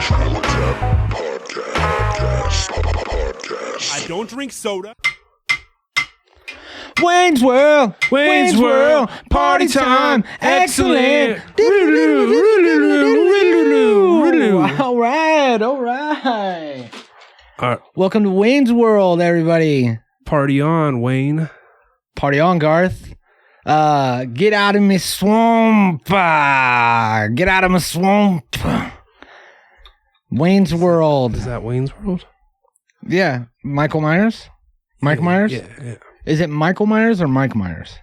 I don't drink soda. Wayne's World, party time, excellent. All right. Welcome to Wayne's World, everybody. Party on, Wayne. Party on, Garth. Get out of me swamp. Get out of my swamp. Wayne's World. Is that Wayne's World? Yeah. Michael Myers? Mike Myers? Yeah. Is it Michael Myers or Mike Myers?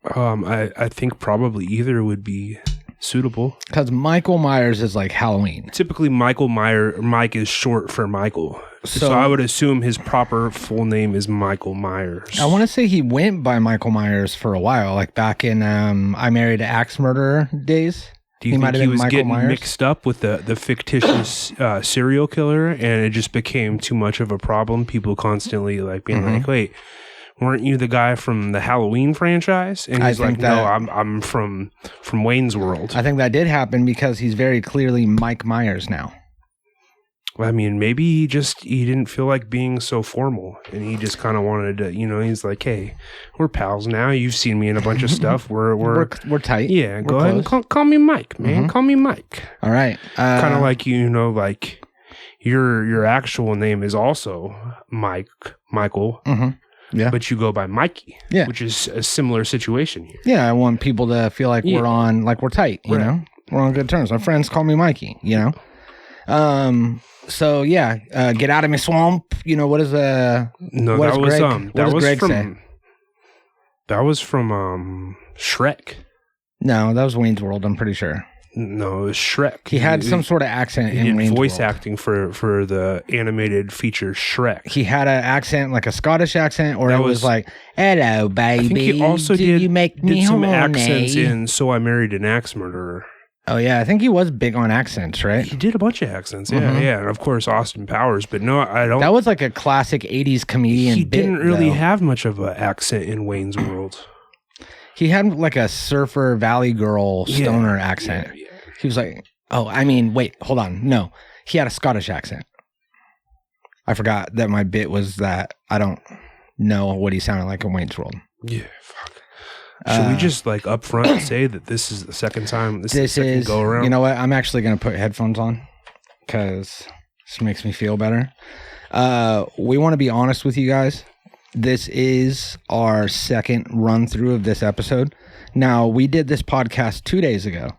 I think probably either would be suitable. Because Michael Myers is like Halloween. Typically, Mike is short for Michael. So I would assume his proper full name is Michael Myers. I want to say he went by Michael Myers for a while, like back in I Married an Axe Murderer days. Do you think he was getting mixed up with the fictitious serial killer, and it just became too much of a problem? People constantly like being like, "Wait, weren't you the guy from the Halloween franchise?" And he's like, "No, I'm from Wayne's World." I think that did happen because he's very clearly Mike Myers now. I mean, maybe he didn't feel like being so formal, and he just kind of wanted to, he's like, "Hey, we're pals now. You've seen me in a bunch of stuff. We're tight. Yeah, we're go ahead and call me Mike, man. Call me Mike." All right. Kind of like like your actual name is also Michael. Yeah, but you go by Mikey. Yeah, which is a similar situation here. Yeah, I want people to feel like we're tight. You know, we're on good terms. My friends call me Mikey. You know. So yeah, get out of my swamp. What is no? What that does was Greg, Greg from say? That was from Shrek. No, that was Wayne's World. I'm pretty sure. No, it was Shrek. He had some sort of accent in Wayne's voice World. acting for the animated feature Shrek. He had an accent, like a Scottish accent, or it was like, "Hello, baby." I think he also did some accents in So I Married an Axe Murderer. Oh, yeah. I think he was big on accents, right? He did a bunch of accents. Yeah, yeah. And of course, Austin Powers. But no, I don't. That was like a classic 80s comedian. He didn't really have much of an accent in Wayne's World. He had like a surfer valley girl stoner accent. Yeah. He was like, wait, hold on. No, he had a Scottish accent. I forgot that my bit was that I don't know what he sounded like in Wayne's World. Yeah, fuck. Should we just like up front say that this is the second time? This is the second go around? You know what? I'm actually going to put headphones on because this makes me feel better. We want to be honest with you guys. This is our second run through of this episode. Now, we did this podcast 2 days ago.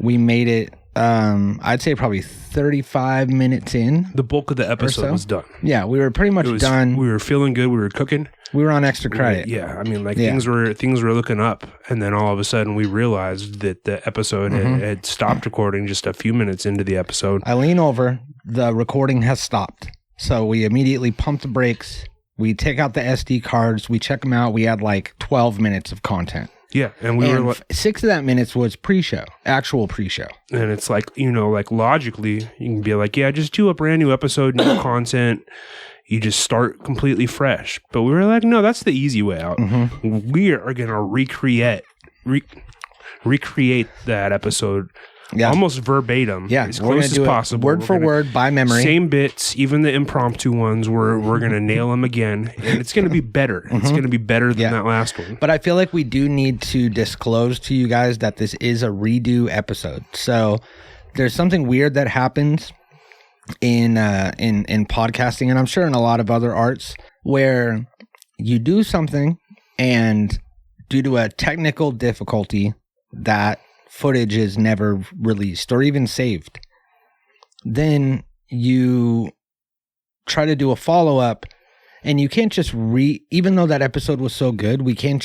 We made it, I'd say probably 35 minutes in. The bulk of the episode was done. Yeah, we were pretty much done. We were feeling good. We were cooking. We were on extra credit. Yeah, I mean, things were looking up, and then all of a sudden we realized that the episode had stopped recording just a few minutes into the episode. I lean over. The recording has stopped. So we immediately pump the brakes. We take out the SD cards. We check them out. We had like 12 minutes of content. Yeah, and we were 6 of that minutes was pre-show, actual pre-show. And it's like, like logically, you can be like, yeah, just do a brand new episode, new content. You just start completely fresh. But we were like, no, that's the easy way out. We are going to recreate that episode almost verbatim, as close as possible. Word for word, by memory. Same bits, even the impromptu ones, we're going to nail them again. And it's going to be better. It's going to be better than that last one. But I feel like we do need to disclose to you guys that this is a redo episode. So there's something weird that happens in podcasting, and I'm sure in a lot of other arts, where you do something and due to a technical difficulty, that footage is never released or even saved. Then you try to do a follow-up, and you can't just even though that episode was so good, you can't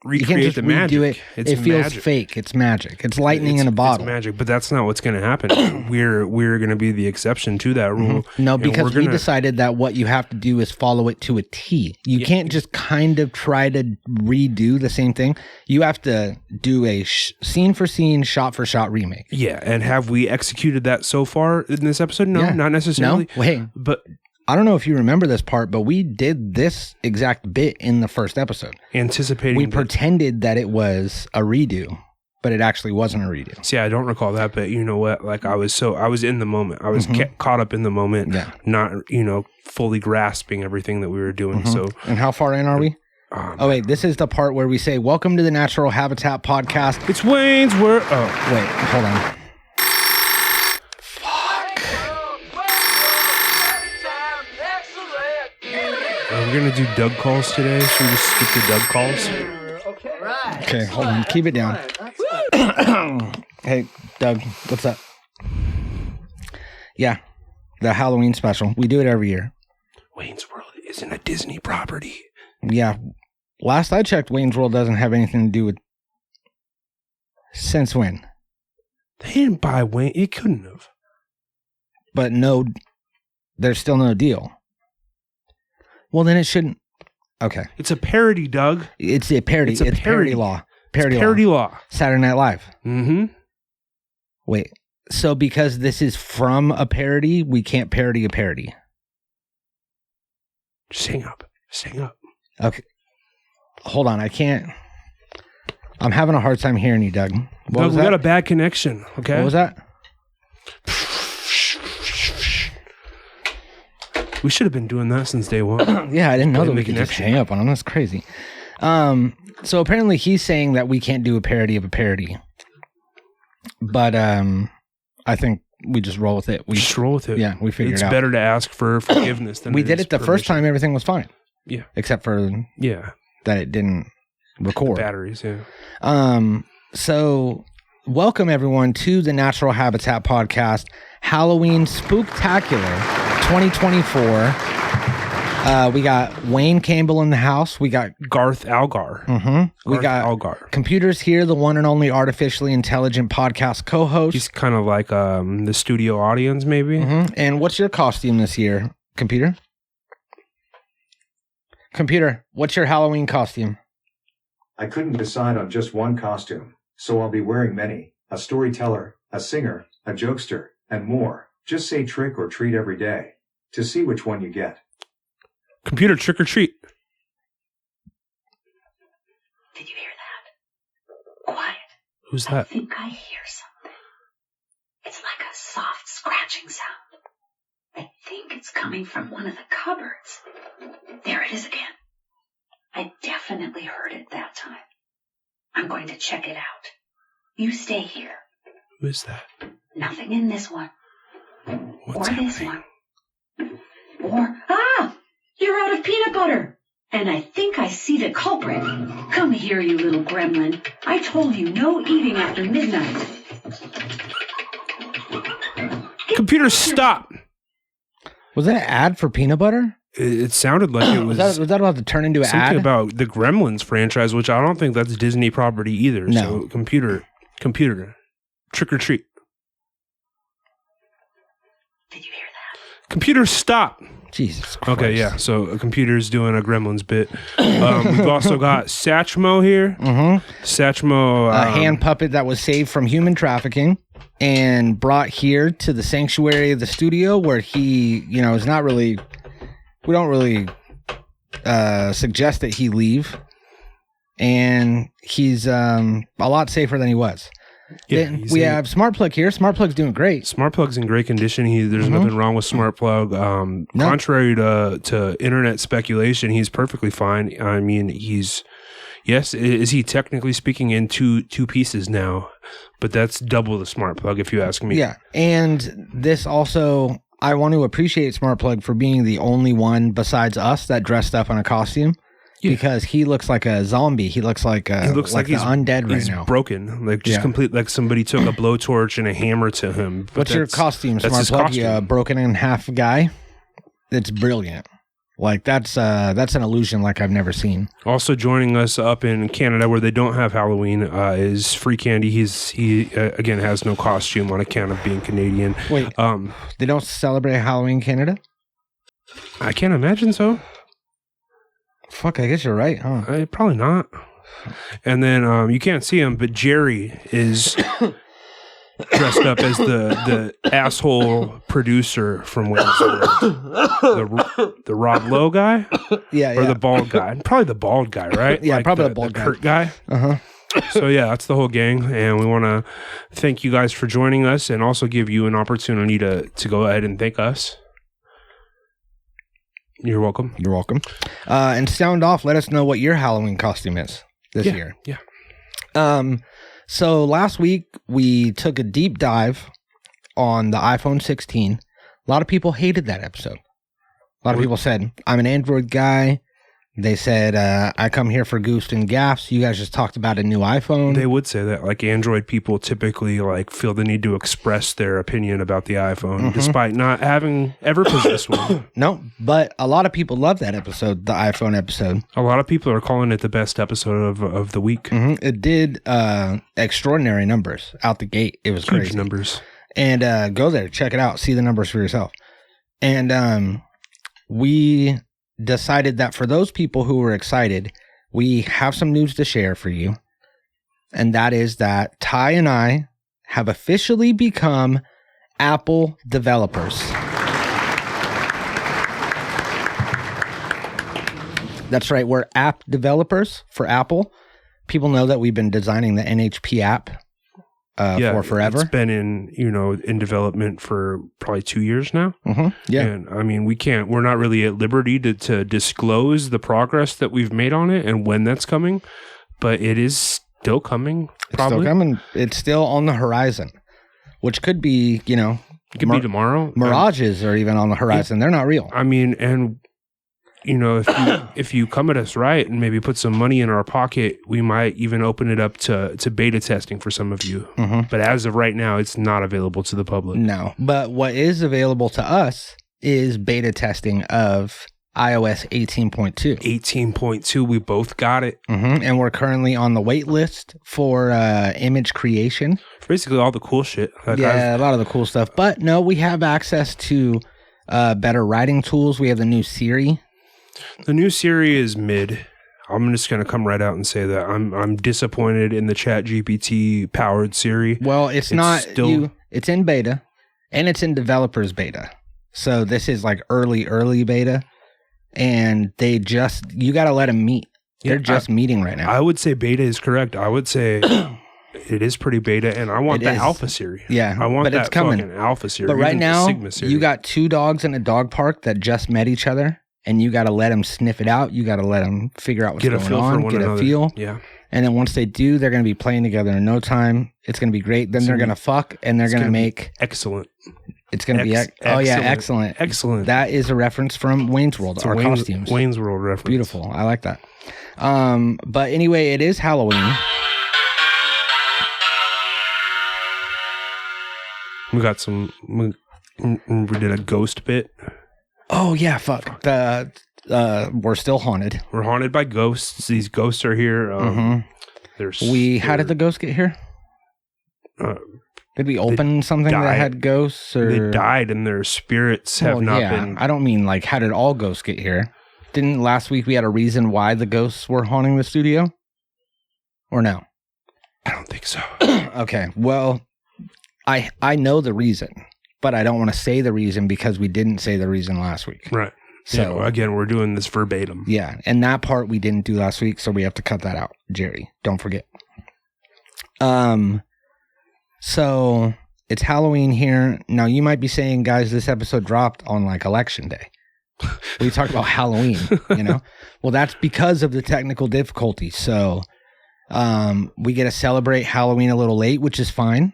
recreate the magic. It feels fake. It's magic. It's lightning in a bottle. It's magic, but that's not what's going to happen. We're going to be the exception to that rule. No, because we decided that what you have to do is follow it to a T. You can't just kind of try to redo the same thing. You have to do a scene for scene, shot for shot remake. Yeah, and have we executed that so far in this episode? No, not necessarily. No, wait, but I don't know if you remember this part, but we did this exact bit in the first episode. Anticipating. We pretended that it was a redo but it actually wasn't a redo. See, I don't recall that, but you know what? Like I was in the moment. I was caught up in the moment, not, fully grasping everything that we were doing. So, and how far in are we? Oh, wait, this is the part where we say, welcome to the Natural Habitat Podcast. It's Wayne's World. Oh, wait, hold on. We're going to do Doug calls today. Should we just skip the Doug calls? Okay, hold on. Keep it down. Hey, Doug, what's up? Yeah, the Halloween special. We do it every year. Wayne's World isn't a Disney property. Yeah. Last I checked, Wayne's World doesn't have anything to do with... Since when? They didn't buy Wayne. It couldn't have. But no, there's still no deal. Well, then it shouldn't. Okay. It's a parody, Doug. It's a parody. It's parody law. Parody law. Saturday Night Live. Mm-hmm. Wait. So because this is from a parody, we can't parody a parody. Just hang up. Okay. Hold on. I can't. I'm having a hard time hearing you, Doug. Doug, we got a bad connection. Okay. What was that? We should have been doing that since day one. Yeah, I didn't know that we could just hang up on him. That's crazy. So apparently he's saying that we can't do a parody of a parody. But I think we just roll with it. We just roll with it. Yeah, we figured it out. It's better to ask for forgiveness than we did it the first time. Everything was fine. Yeah. Except for that it didn't record. The batteries, yeah. So welcome everyone to the Natural Habitat Podcast Halloween Spooktacular 2024. We got Wayne Campbell in the house. We got Garth Algar. We got Algar. Computers here, the one and only artificially intelligent podcast co-host. He's kind of like the studio audience, maybe. And what's your costume this year, Computer? Computer, what's your Halloween costume? I couldn't decide on just one costume, so I'll be wearing many. A storyteller, a singer, a jokester, and more. Just say trick or treat every day to see which one you get. Computer, trick or treat. Did you hear that? Quiet. Who's that? I think I hear something. It's like a soft scratching sound. I think it's coming from one of the cupboards. There it is again. I definitely heard it that time. I'm going to check it out. You stay here. Who is that? Nothing in this one. What's or happening? This one. Or, you're out of peanut butter. And I think I see the culprit. Come here, you little gremlin. I told you no eating after midnight. Computer, stop. Was that an ad for peanut butter? It sounded like it was. Was that about to turn into an ad? Something about the Gremlins franchise, which I don't think that's Disney property either. No. So computer, trick or treat. Did you hear that? Computer, stop. Jesus Christ. Okay, yeah. So a computer's doing a Gremlins bit. We've also got Satchmo here. Satchmo, a hand puppet that was saved from human trafficking and brought here to the sanctuary of the studio, where he, is not really. We don't really suggest that he leave, and he's a lot safer than he was. Yeah, we have Smart Plug here. Smart Plug's doing great. Smart Plug's in great condition. There's nothing wrong with Smart Plug. Contrary to internet speculation, he's perfectly fine. I mean, is he technically speaking in two pieces now? But that's double the Smart Plug, if you ask me. Yeah, and this also, I want to appreciate Smart Plug for being the only one besides us that dressed up in a costume. Yeah. Because he looks like a zombie. He looks like he's undead right now. He's broken. Like just complete. Like somebody took a blowtorch and a hammer to him. What's your costume, Smart Plug? You broken in half guy. It's brilliant. Like that's an illusion like I've never seen. Also joining us up in Canada where they don't have Halloween is Free Candy. He again has no costume on account of being Canadian. Wait, they don't celebrate Halloween in Canada? I can't imagine so. Fuck, I guess you're right, huh? Probably not. And then you can't see him, but Jerry is dressed up as the asshole producer from Wayne's World. The Rob Lowe guy? Yeah. Or the bald guy? Probably the bald guy, right? Yeah, like probably the bald guy. Kurt guy? So yeah, that's the whole gang, and we want to thank you guys for joining us, and also give you an opportunity to go ahead and thank us. You're welcome. You're welcome. And sound off. Let us know what your Halloween costume is this year. Yeah. So last week we took a deep dive on the iPhone 16. A lot of people hated that episode. A lot of people said, I'm an Android guy. They said, I come here for goofs and gaffs. You guys just talked about a new iPhone. They would say that. Like, Android people typically like feel the need to express their opinion about the iPhone, despite not having ever possessed one. No, but a lot of people love that episode, the iPhone episode. A lot of people are calling it the best episode of the week. It did extraordinary numbers out the gate. It was huge crazy. Numbers. And go there, check it out, see the numbers for yourself. And we decided that for those people who were excited, we have some news to share for you. And that is that Ty and I have officially become Apple developers. That's right, we're app developers for Apple. People know that we've been designing the NHP app for forever. It's been in development for probably 2 years now. Yeah. And I mean, we're not really at liberty to disclose the progress that we've made on it and when that's coming, but it is still coming. Probably. It's still coming. It's still on the horizon, which could be, it could be tomorrow. Mirages are even on the horizon. They're not real. I mean, and if you come at us right and maybe put some money in our pocket, we might even open it up to beta testing for some of you. But as of right now, it's not available to the public. No, but what is available to us is beta testing of iOS 18.2. 18.2, we both got it. And we're currently on the wait list for image creation. Basically all the cool shit. A lot of the cool stuff. But no, we have access to better writing tools. We have the new Siri. The new Siri is mid. I'm just going to come right out and say that I'm disappointed in the ChatGPT powered Siri. Well, it's not it's in beta and it's in developers beta. So this is like early beta, and you got to let them meet. They're just meeting right now. I would say beta is correct. I would say it is pretty beta, and I want the alpha Siri. Yeah, I want that fucking alpha Siri. But right now, Sigma Siri. You got two dogs in a dog park that just met each other. And you got to let them sniff it out. You got to let them figure out what's going on, get a feel. Yeah. And then once they do, they're going to be playing together in no time. It's going to be great. Then they're going to fuck, and they're going to make... Excellent. It's going to be... excellent. Excellent. That is a reference from Wayne's World, our costumes. Wayne's World reference. Beautiful. I like that. But anyway, it is Halloween. We got some... We did a ghost bit. Oh, yeah, fuck. We're still haunted. We're haunted by ghosts. These ghosts are here. How did the ghosts get here? Did we open something that had ghosts? Or? They died and their spirits have not been... I don't mean like, how did all ghosts get here? Didn't last week we had a reason why the ghosts were haunting the studio? Or no? I don't think so. Okay, well, I know the reason. But I don't want to say the reason because we didn't say the reason last week. Right. So again, we're doing this verbatim. Yeah. And that part we didn't do last week. So we have to cut that out. Jerry, don't forget. So it's Halloween here. Now you might be saying, guys, this episode dropped on like election day. We talked about Halloween, Well, that's because of the technical difficulties. So we get to celebrate Halloween a little late, which is fine.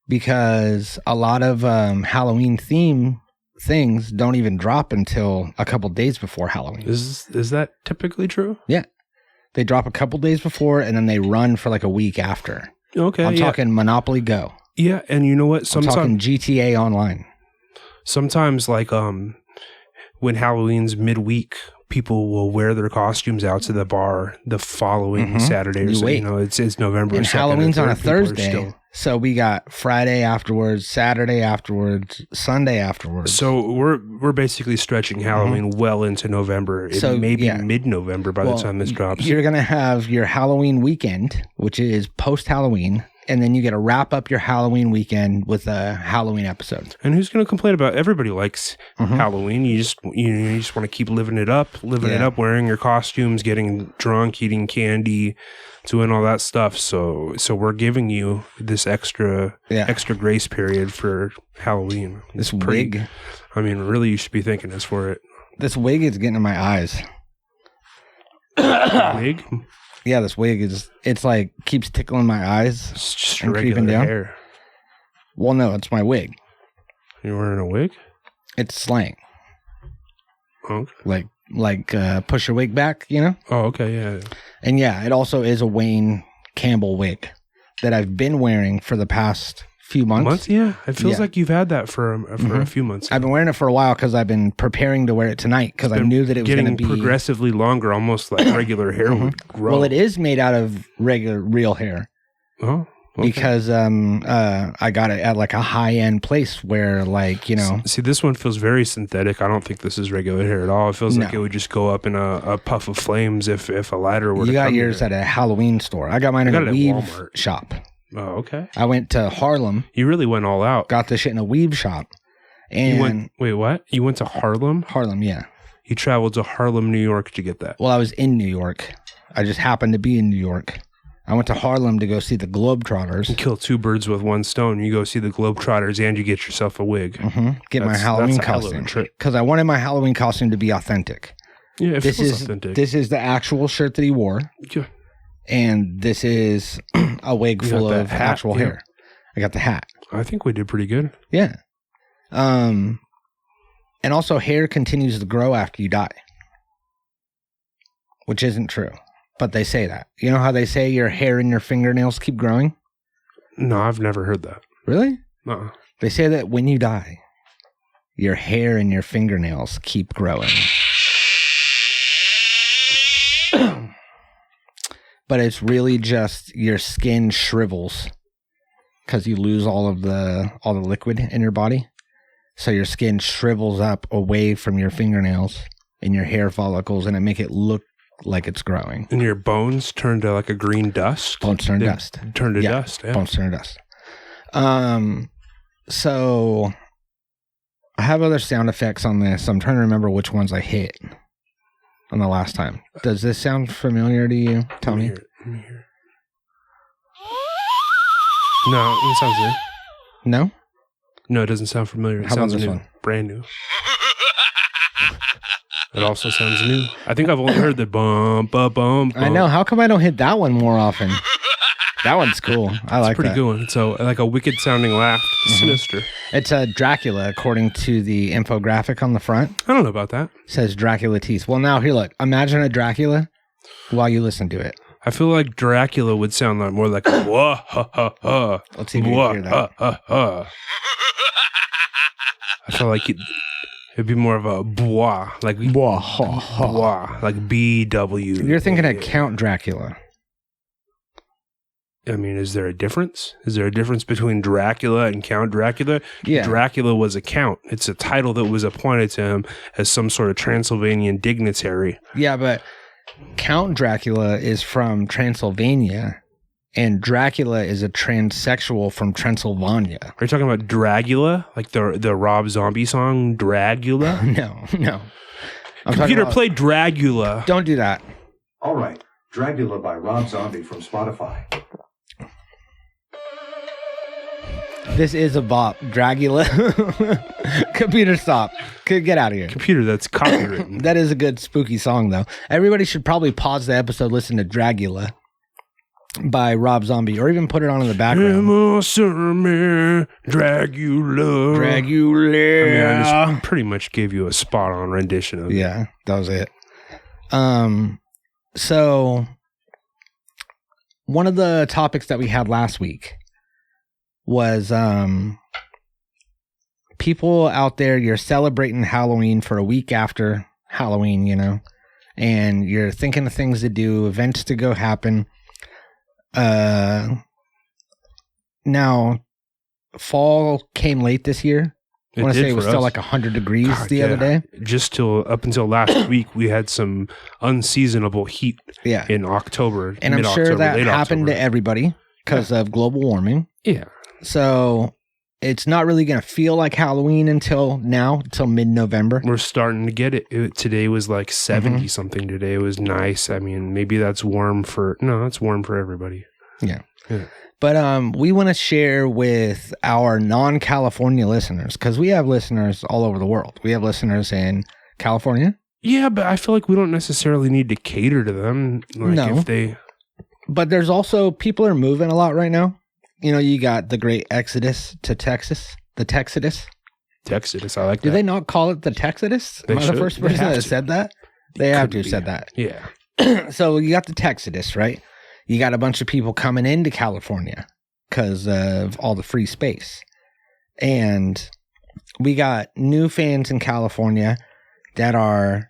Because a lot of Halloween theme things don't even drop until a couple days before Halloween. Is that typically true? Yeah. They drop a couple days before and then they run for like a week after. Okay. I'm talking Monopoly Go. Yeah, and you know what? I'm talking GTA Online. Sometimes like when Halloween's midweek, people will wear their costumes out to the bar the following Saturday or so. It's November. And 2nd Halloween's on a Thursday. So we got Friday afterwards, Saturday afterwards, Sunday afterwards. So we're basically stretching Halloween well into November. It may be mid-November by the time this drops. You're going to have your Halloween weekend, which is post-Halloween, and then you get to wrap up your Halloween weekend with a Halloween episode. And who's going to complain about? Everybody likes Halloween. You just want to keep living it up, wearing your costumes, getting drunk, eating candy, doing all that stuff. So we're giving you this extra grace period for Halloween. This wig. I mean, really, you should be thanking us for it. This wig is getting in my eyes. Wig? Yeah, this wig it's like keeps tickling my eyes. It's just and regular creeping down. hair. Well, no, it's my wig. You're wearing a wig? It's slang. Oh. Like push your wig back, you know? Oh, okay, yeah. And yeah, it also is a Wayne Campbell wig that I've been wearing for the past few months. Yeah, it feels like you've had that for a few months now. I've been wearing it for a while because I've been preparing to wear it tonight because I knew that it was going to be progressively longer, almost like regular hair would grow. Well, it is made out of real hair. Oh, okay. Because I got it at like a high end place where, like, you know. See, this one feels very synthetic. I don't think this is regular hair at all. It feels like it would just go up in a puff of flames if a lighter were to come. You got yours at a Halloween store. I got mine in a weave shop. Oh, okay. I went to Harlem. You really went all out. Got the shit in a weave shop. And wait, what? You went to Harlem? Harlem, yeah. You traveled to Harlem, New York to get that? Well, I was in New York. I just happened to be in New York. I went to Harlem to go see the Globetrotters. You kill two birds with one stone. You go see the Globetrotters and you get yourself a wig. Get my Halloween costume. Because I wanted my Halloween costume to be authentic. Yeah, this is authentic. This is the actual shirt that he wore. Yeah. And this is a wig full of actual hair. I got the hat. I think we did pretty good. Yeah. And also hair continues to grow after you die. Which isn't true. But they say that. You know how they say your hair and your fingernails keep growing? No, I've never heard that. Really? Uh-uh. They say that when you die, your hair and your fingernails keep growing. But it's really just your skin shrivels because you lose all the liquid in your body. So your skin shrivels up away from your fingernails and your hair follicles, and it make it look like it's growing. And your bones turn to like a green dust? Bones turn to dust. Turn to dust, yeah. Bones turn to dust. So I have other sound effects on this. I'm trying to remember which ones I hit on the last time. Does this sound familiar to you? Tell me. Let me hear it. No, it sounds new. No? No, it doesn't sound familiar. It How sounds about this new. one? Brand new. It also sounds new. I think I've only heard the bum, bum, bum. I know. How come I don't hit that one more often? That one's cool. I like that. It's pretty good one. So like a wicked sounding laugh. Sinister. It's a Dracula, according to the infographic on the front. I don't know about that. It says Dracula teeth. Well, now here, look. Imagine a Dracula while you listen to it. I feel like Dracula would sound like more like a wah ha ha ha. Let's see if you can hear that. Ha ha. I feel like it'd be more of a bois, like Bois, ha, ha. bois, like BW. You're thinking of Count Dracula. I mean, is there a difference? Is there a difference between Dracula and Count Dracula? Yeah. Dracula was a count. It's a title that was appointed to him as some sort of Transylvanian dignitary. Yeah, but Count Dracula is from Transylvania, and Dracula is a transsexual from Transylvania. Are you talking about Dragula? Like the Rob Zombie song, Dragula? No. Computer, play Dragula. Don't do that. All right, Dragula by Rob Zombie from Spotify. This is a bop. Dragula. Computer, stop. Get out of here. Computer, that's copywritten. That is a good spooky song, though. Everybody should probably pause the episode, listen to Dragula by Rob Zombie, or even put it on in the background. Dragula. Dragula. I mean, I just pretty much gave you a spot on rendition of it. Yeah, that was it. So one of the topics that we had last week was people out there, you're celebrating Halloween for a week after Halloween, you know, and you're thinking of things to do, events to go happen. Now, fall came late this year. I want to say it was still like 100 degrees the other day. Just up until last week, we had some unseasonable heat in October. And I'm sure that happened to everybody. because of global warming. Yeah. So it's not really going to feel like Halloween until mid-November. We're starting to get it. Today was like 70 something today. It was nice. I mean, maybe that's warm for... No, it's warm for everybody. Yeah. But we want to share with our non-California listeners, because we have listeners all over the world. We have listeners in California. Yeah, but I feel like we don't necessarily need to cater to them. Like No. If they... But there's also... People are moving a lot right now. You know, you got the great exodus to Texas. The Texodus. Texodus, I like that. Do they not call it the Texodus? Am I the first person that said that? They have to have said that. Yeah. So you got the Texodus, right? You got a bunch of people coming into California because of all the free space. And we got new fans in California that are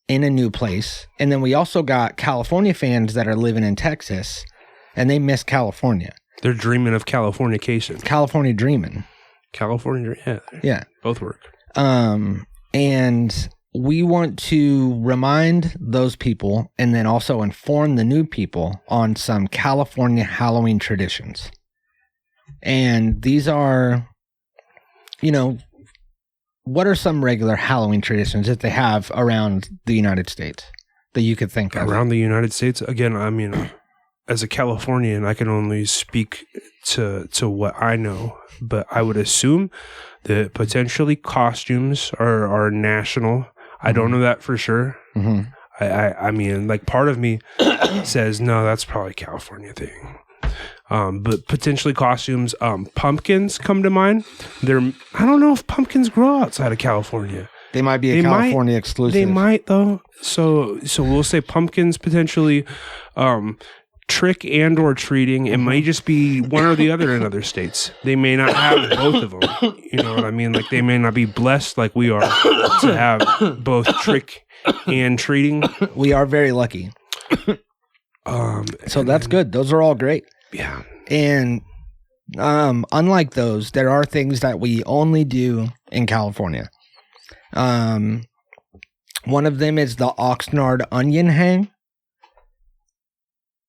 in a new place. And then we also got California fans that are living in Texas and they miss California. They're dreaming of Californication. California dreaming. California, Yeah. Both work. And we want to remind those people and then also inform the new people on some California Halloween traditions. And these are, you know, what are some regular Halloween traditions that they have around the United States that you could think of? Around the United States? Again, I mean, as a Californian, I can only speak to what I know, but I would assume that potentially costumes are national. I don't know that for sure. Mm-hmm. I mean, like part of me says, no, that's probably a California thing. But potentially costumes, pumpkins come to mind. I don't know if pumpkins grow outside of California. They might be a California exclusive. They might though. So we'll say pumpkins potentially, trick and or treating. It might just be one or the other in other states. They may not have both of them. You know what I mean? Like they may not be blessed like we are to have both trick and treating. We are very lucky. So that's good. Those are all great. Yeah. And unlike those, there are things that we only do in California. One of them is the Oxnard onion hang.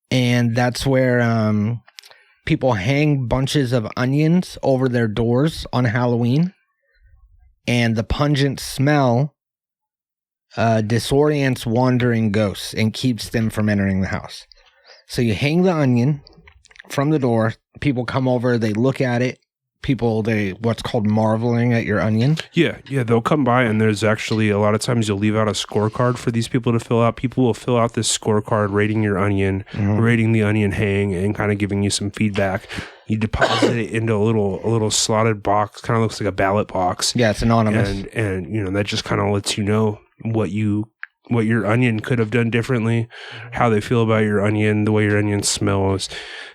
And that's where people hang bunches of onions over their doors on Halloween. And the pungent smell disorients wandering ghosts and keeps them from entering the house. So you hang the onion from the door. People come over, they look at it. They what's called marveling at your onion. Yeah, they'll come by, and there's actually a lot of times you'll leave out a scorecard for these people to fill out. People will fill out this scorecard rating your onion, rating the onion hang, and kind of giving you some feedback. You deposit it into a little slotted box, kind of looks like a ballot box. Yeah, it's anonymous, and you know that just kind of lets you know what your onion could have done differently, how they feel about your onion, the way your onion smells.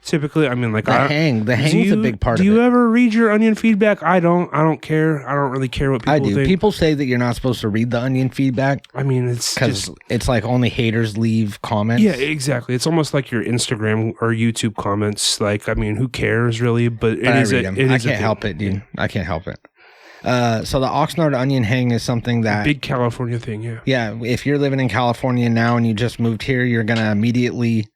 Typically, I mean, like the hang's a big part of it. Do you ever read your onion feedback? I don't care. I don't really care what people think. I do. People say that you're not supposed to read the onion feedback. I mean, it's because it's like only haters leave comments. Yeah, exactly. It's almost like your Instagram or YouTube comments. Like, I mean, who cares really? But I can't help it, dude. I can't help it. So the Oxnard onion hang is something that... Big California thing, yeah. Yeah, if you're living in California now and you just moved here, you're going to immediately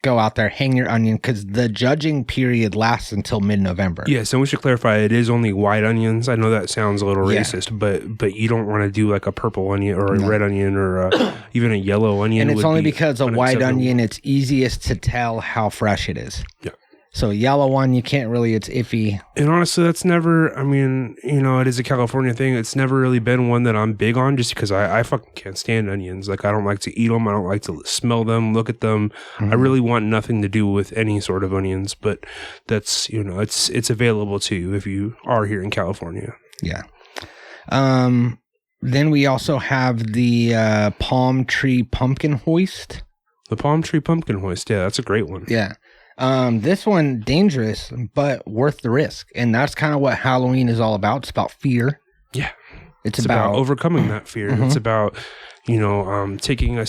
go out there, hang your onion, because the judging period lasts until mid-November. Yes, and we should clarify, it is only white onions. I know that sounds a little racist, but you don't want to do like a purple onion or a red onion or even a yellow onion. And it's only because a white onion, it's easiest to tell how fresh it is. Yeah. So yellow one, you can't really, it's iffy. And honestly, that's never, I mean, you know, it is a California thing. It's never really been one that I'm big on just because I fucking can't stand onions. Like, I don't like to eat them. I don't like to smell them, look at them. Mm-hmm. I really want nothing to do with any sort of onions, but that's, you know, it's available to you if you are here in California. Yeah. Then we also have the palm tree pumpkin hoist. The palm tree pumpkin hoist. Yeah, that's a great one. Yeah. This one, dangerous, but worth the risk. And that's kind of what Halloween is all about. It's about fear. Yeah. It's about overcoming that fear. Mm-hmm. It's about, you know, taking a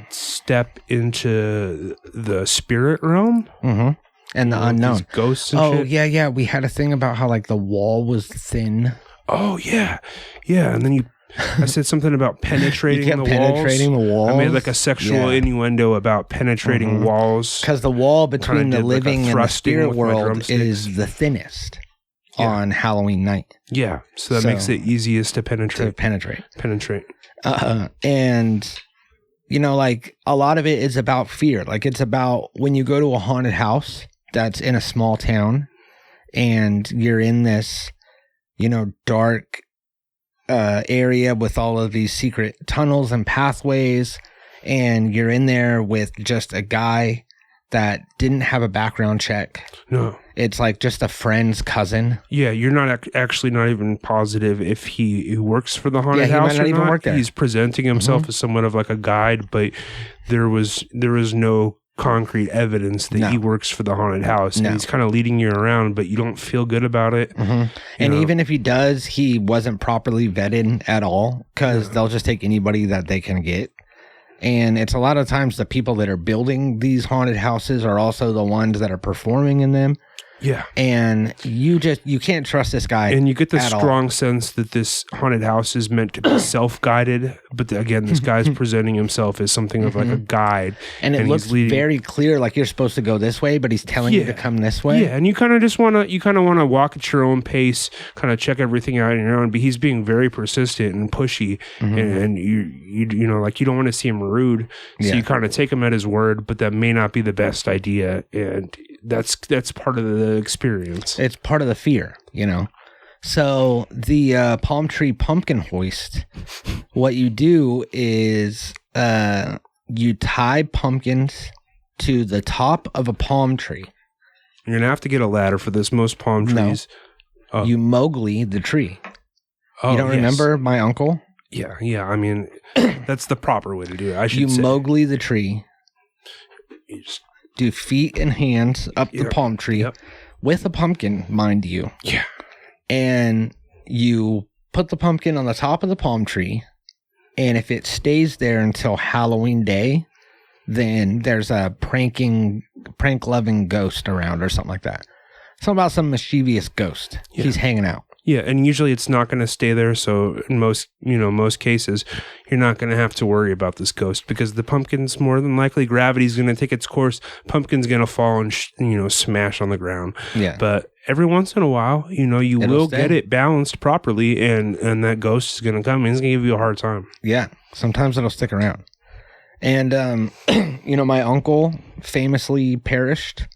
step into the spirit realm. Mm-hmm. And the unknown. Ghosts and shit. Yeah. We had a thing about how, like, the wall was thin. Oh, yeah. Yeah. And then you I said something about penetrating you kept penetrating the walls. I made like a sexual innuendo about penetrating walls. Because the wall between the living and the spirit world is the thinnest on Halloween night. Yeah, so that makes it easiest to penetrate. Penetrate. And, you know, like a lot of it is about fear. Like it's about when you go to a haunted house that's in a small town and you're in this, you know, dark area with all of these secret tunnels and pathways, and you're in there with just a guy that didn't have a background check. No. It's like just a friend's cousin. Yeah, you're not actually not even positive if he works for the haunted house might not or even not. Work there. He's presenting himself as somewhat of like a guide, but there was no concrete evidence that he works for the haunted house. And he's kind of leading you around, but you don't feel good about it. And even if he does, he wasn't properly vetted at all, because they'll just take anybody that they can get. And it's a lot of times the people that are building these haunted houses are also the ones that are performing in them. Yeah. And you can't trust this guy. And you get the strong sense that this haunted house is meant to be self-guided. But again, this guy's presenting himself as something of like a guide. And it looks very clear, like you're supposed to go this way, but he's telling you to come this way. Yeah. And you kind of just want to walk at your own pace, kind of check everything out on your own. But he's being very persistent and pushy. And you know, like you don't want to see him rude. So you kind of take him at his word, but that may not be the best idea. And that's part of the experience. It's part of the fear, you know. So the palm tree pumpkin hoist, what you do is you tie pumpkins to the top of a palm tree. You're gonna have to get a ladder for this. Most palm trees. No. You Mowgli the tree. You don't remember my uncle? Yeah. I mean, that's the proper way to do it. I should say. You Mowgli the tree. You just do feet and hands up the palm tree with a pumpkin, mind you. Yeah. And you put the pumpkin on the top of the palm tree, and if it stays there until Halloween day, then there's a prank-loving ghost around or something like that. Something about some mischievous ghost. Yeah. He's hanging out. Yeah, and usually it's not going to stay there. So in most cases, you're not going to have to worry about this ghost, because the pumpkin's more than likely gravity's going to take its course. Pumpkin's going to fall and smash on the ground. Yeah. But every once in a while, you will get it balanced properly, and that ghost is going to come and he's going to give you a hard time. Yeah. Sometimes it'll stick around. And my uncle famously perished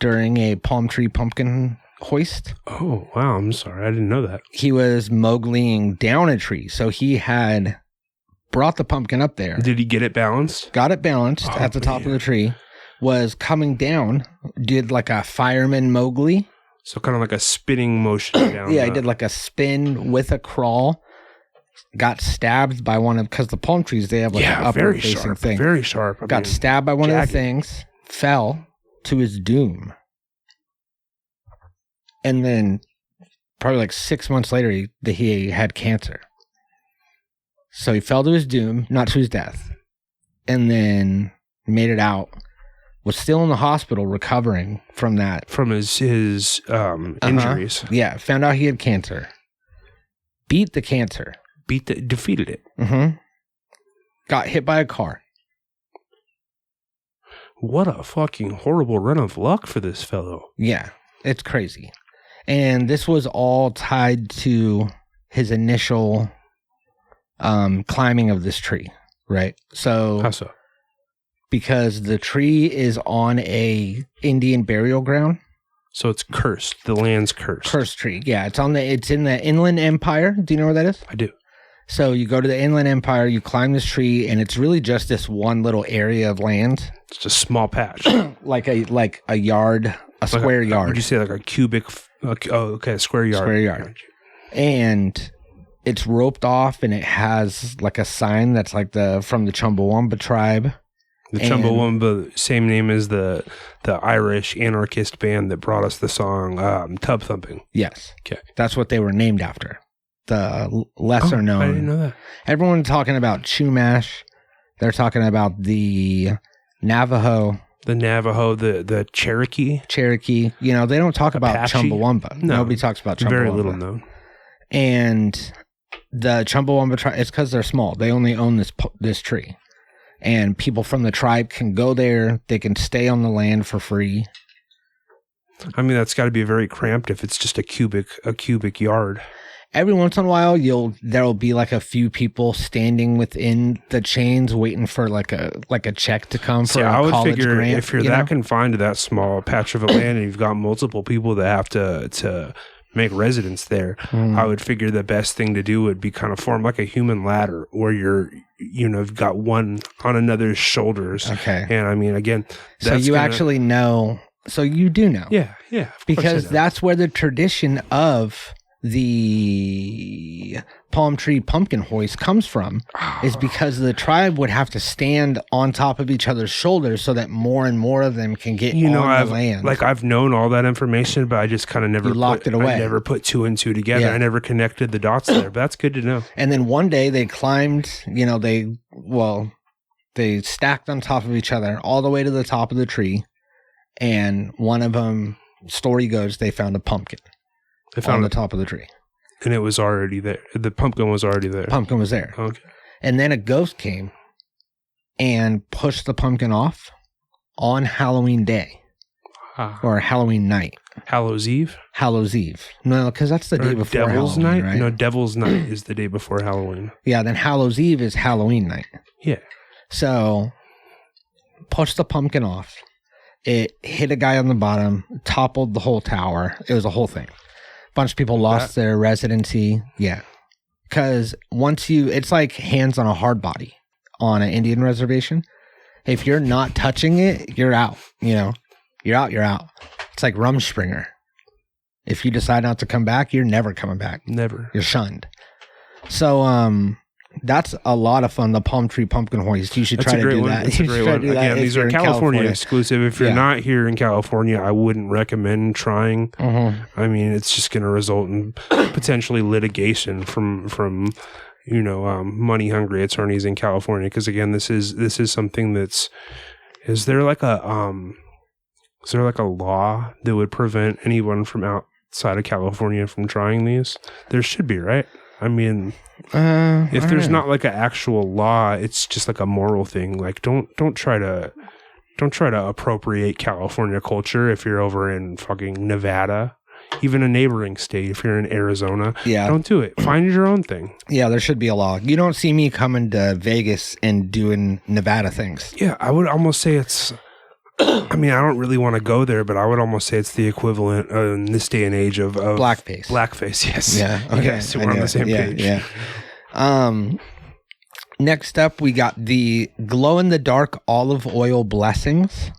during a palm tree pumpkin hoist. Oh, wow. I'm sorry. I didn't know that. He was Mowgliing down a tree. So he had brought the pumpkin up there. Did he get it balanced? Got it balanced at the top of the tree. Was coming down. Did like a fireman Mowgli. So kind of like a spinning motion down. Yeah, he did like a spin with a crawl. Got stabbed by because the palm trees, they have like an upward facing thing. Very sharp. Got stabbed by one of the things. Fell to his doom. And then probably like 6 months later, he had cancer. So he fell to his doom, not to his death. And then made it out. Was still in the hospital recovering from that. From his injuries. Yeah. Found out he had cancer. Beat the cancer. Defeated it. Mm-hmm. Got hit by a car. What a fucking horrible run of luck for this fellow. Yeah. It's crazy. And this was all tied to his initial climbing of this tree, right? So, how so? Because the tree is on a Indian burial ground. So it's cursed. The land's cursed. Cursed tree. Yeah, it's in the Inland Empire. Do you know where that is? I do. So you go to the Inland Empire, you climb this tree, and it's really just this one little area of land. It's just a small patch. like a yard, a square yard. Would you say like a cubic? A square yard. Square yard. And it's roped off, and it has like a sign that's like from the Chumbawamba tribe. The Chumbawamba, same name as the Irish anarchist band that brought us the song Tub Thumping. Yes. Okay. That's what they were named after. The lesser known. I didn't know that. Everyone's talking about Chumash. They're talking about the Navajo. The Navajo, the Cherokee. Cherokee. They don't talk about Chumbawamba. No. Nobody talks about Chumbawamba. Very little known. And the Chumbawamba tribe, it's because they're small. They only own this tree. And people from the tribe can go there. They can stay on the land for free. I mean, that's got to be very cramped if it's just a cubic yard. Every once in a while, there'll be like a few people standing within the chains, waiting for like a check to come for a college grant. If you're that confined to that small patch of a land, and you've got multiple people that have to make residence there, I would figure the best thing to do would be kind of form like a human ladder, where you've got one on another's shoulders. Okay. And I mean, again, so you actually know. So you do know. Yeah. Because that's where the tradition of the palm tree pumpkin hoist comes from, is because the tribe would have to stand on top of each other's shoulders so that more and more of them can get on the land. Like, I've known all that information, but I just kind of never locked it away. I never put two and two together. Yeah. I never connected the dots there, but that's good to know. And then one day they climbed, they stacked on top of each other all the way to the top of the tree. And one of them, story goes, they found a pumpkin. They found on the top of the tree. And it was already there. The pumpkin was already there. Pumpkin was there. Okay. And then a ghost came and pushed the pumpkin off on Halloween day. Or Halloween night. Hallows Eve? Hallows Eve. No, because that's the day before Devil's Halloween, Night? right? No, Devil's Night is the day before Halloween. Yeah, then Hallows Eve is Halloween night. Yeah. So, pushed the pumpkin off. It hit a guy on the bottom, toppled the whole tower. It was a whole thing. A bunch of people lost their residency. Yeah. Because it's like hands on a hard body on an Indian reservation. If you're not touching it, you're out. You're out. It's like Rumspringa. If you decide not to come back, you're never coming back. Never. You're shunned. So, that's a lot of fun. The palm tree pumpkin hoist. You should try to do that. That's a great one. Again, these are California exclusive. If you're not here in California, I wouldn't recommend trying. I mean, it's just going to result in potentially litigation from money hungry attorneys in California. Because again, this is something that's. Is there like a law that would prevent anyone from outside of California from trying these? There should be, right? I mean, if there's not like an actual law, it's just like a moral thing. Like, don't try to appropriate California culture if you're over in fucking Nevada, even a neighboring state. If you're in Arizona, don't do it. Find your own thing. Yeah, there should be a law. You don't see me coming to Vegas and doing Nevada things. Yeah, I would almost say it's. I mean, I don't really want to go there, but I would almost say it's the equivalent in this day and age of blackface. Blackface, yes. Yeah. Okay. Yes, so we're on the same page. Yeah. Next up, we got the glow-in-the-dark olive oil blessings.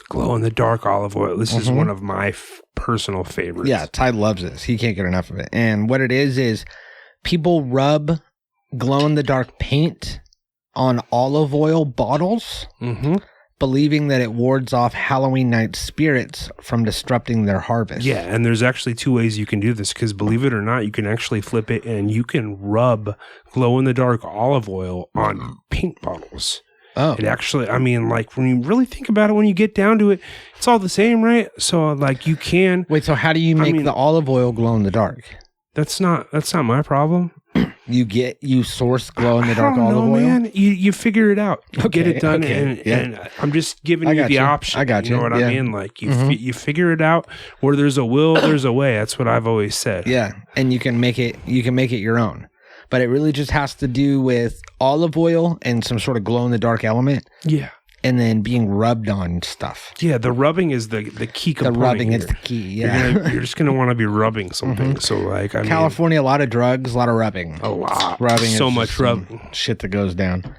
Glow-in-the-dark olive oil. This is one of my personal favorites. Yeah, Ty loves this. He can't get enough of it. And what it is people rub glow-in-the-dark paint on olive oil bottles. Believing that it wards off Halloween night spirits from disrupting their harvest. Yeah, and there's actually two ways you can do this, because believe it or not, you can actually flip it and you can rub glow-in-the-dark olive oil on paint bottles. Oh. It actually, I mean, like, when you really think about it, when you get down to it, it's all the same, right? So, like, you can... Wait, so how do you make the olive oil glow-in-the-dark? That's not my problem. You source glow-in-the-dark olive oil? Man. You figure it out. You get it done, and I'm just giving you the option. I got you. You know what I mean? Like, you figure it out. Where there's a will, there's a way. That's what I've always said. Yeah, and you can make it your own. But it really just has to do with olive oil and some sort of glow-in-the-dark element. Yeah. And then being rubbed on stuff. Yeah, the rubbing is the key component. The rubbing is the key, yeah. You're just going to want to be rubbing something. So, like, California, a lot of drugs, a lot of rubbing. A lot. Rubbing. So much rubbing. Shit that goes down.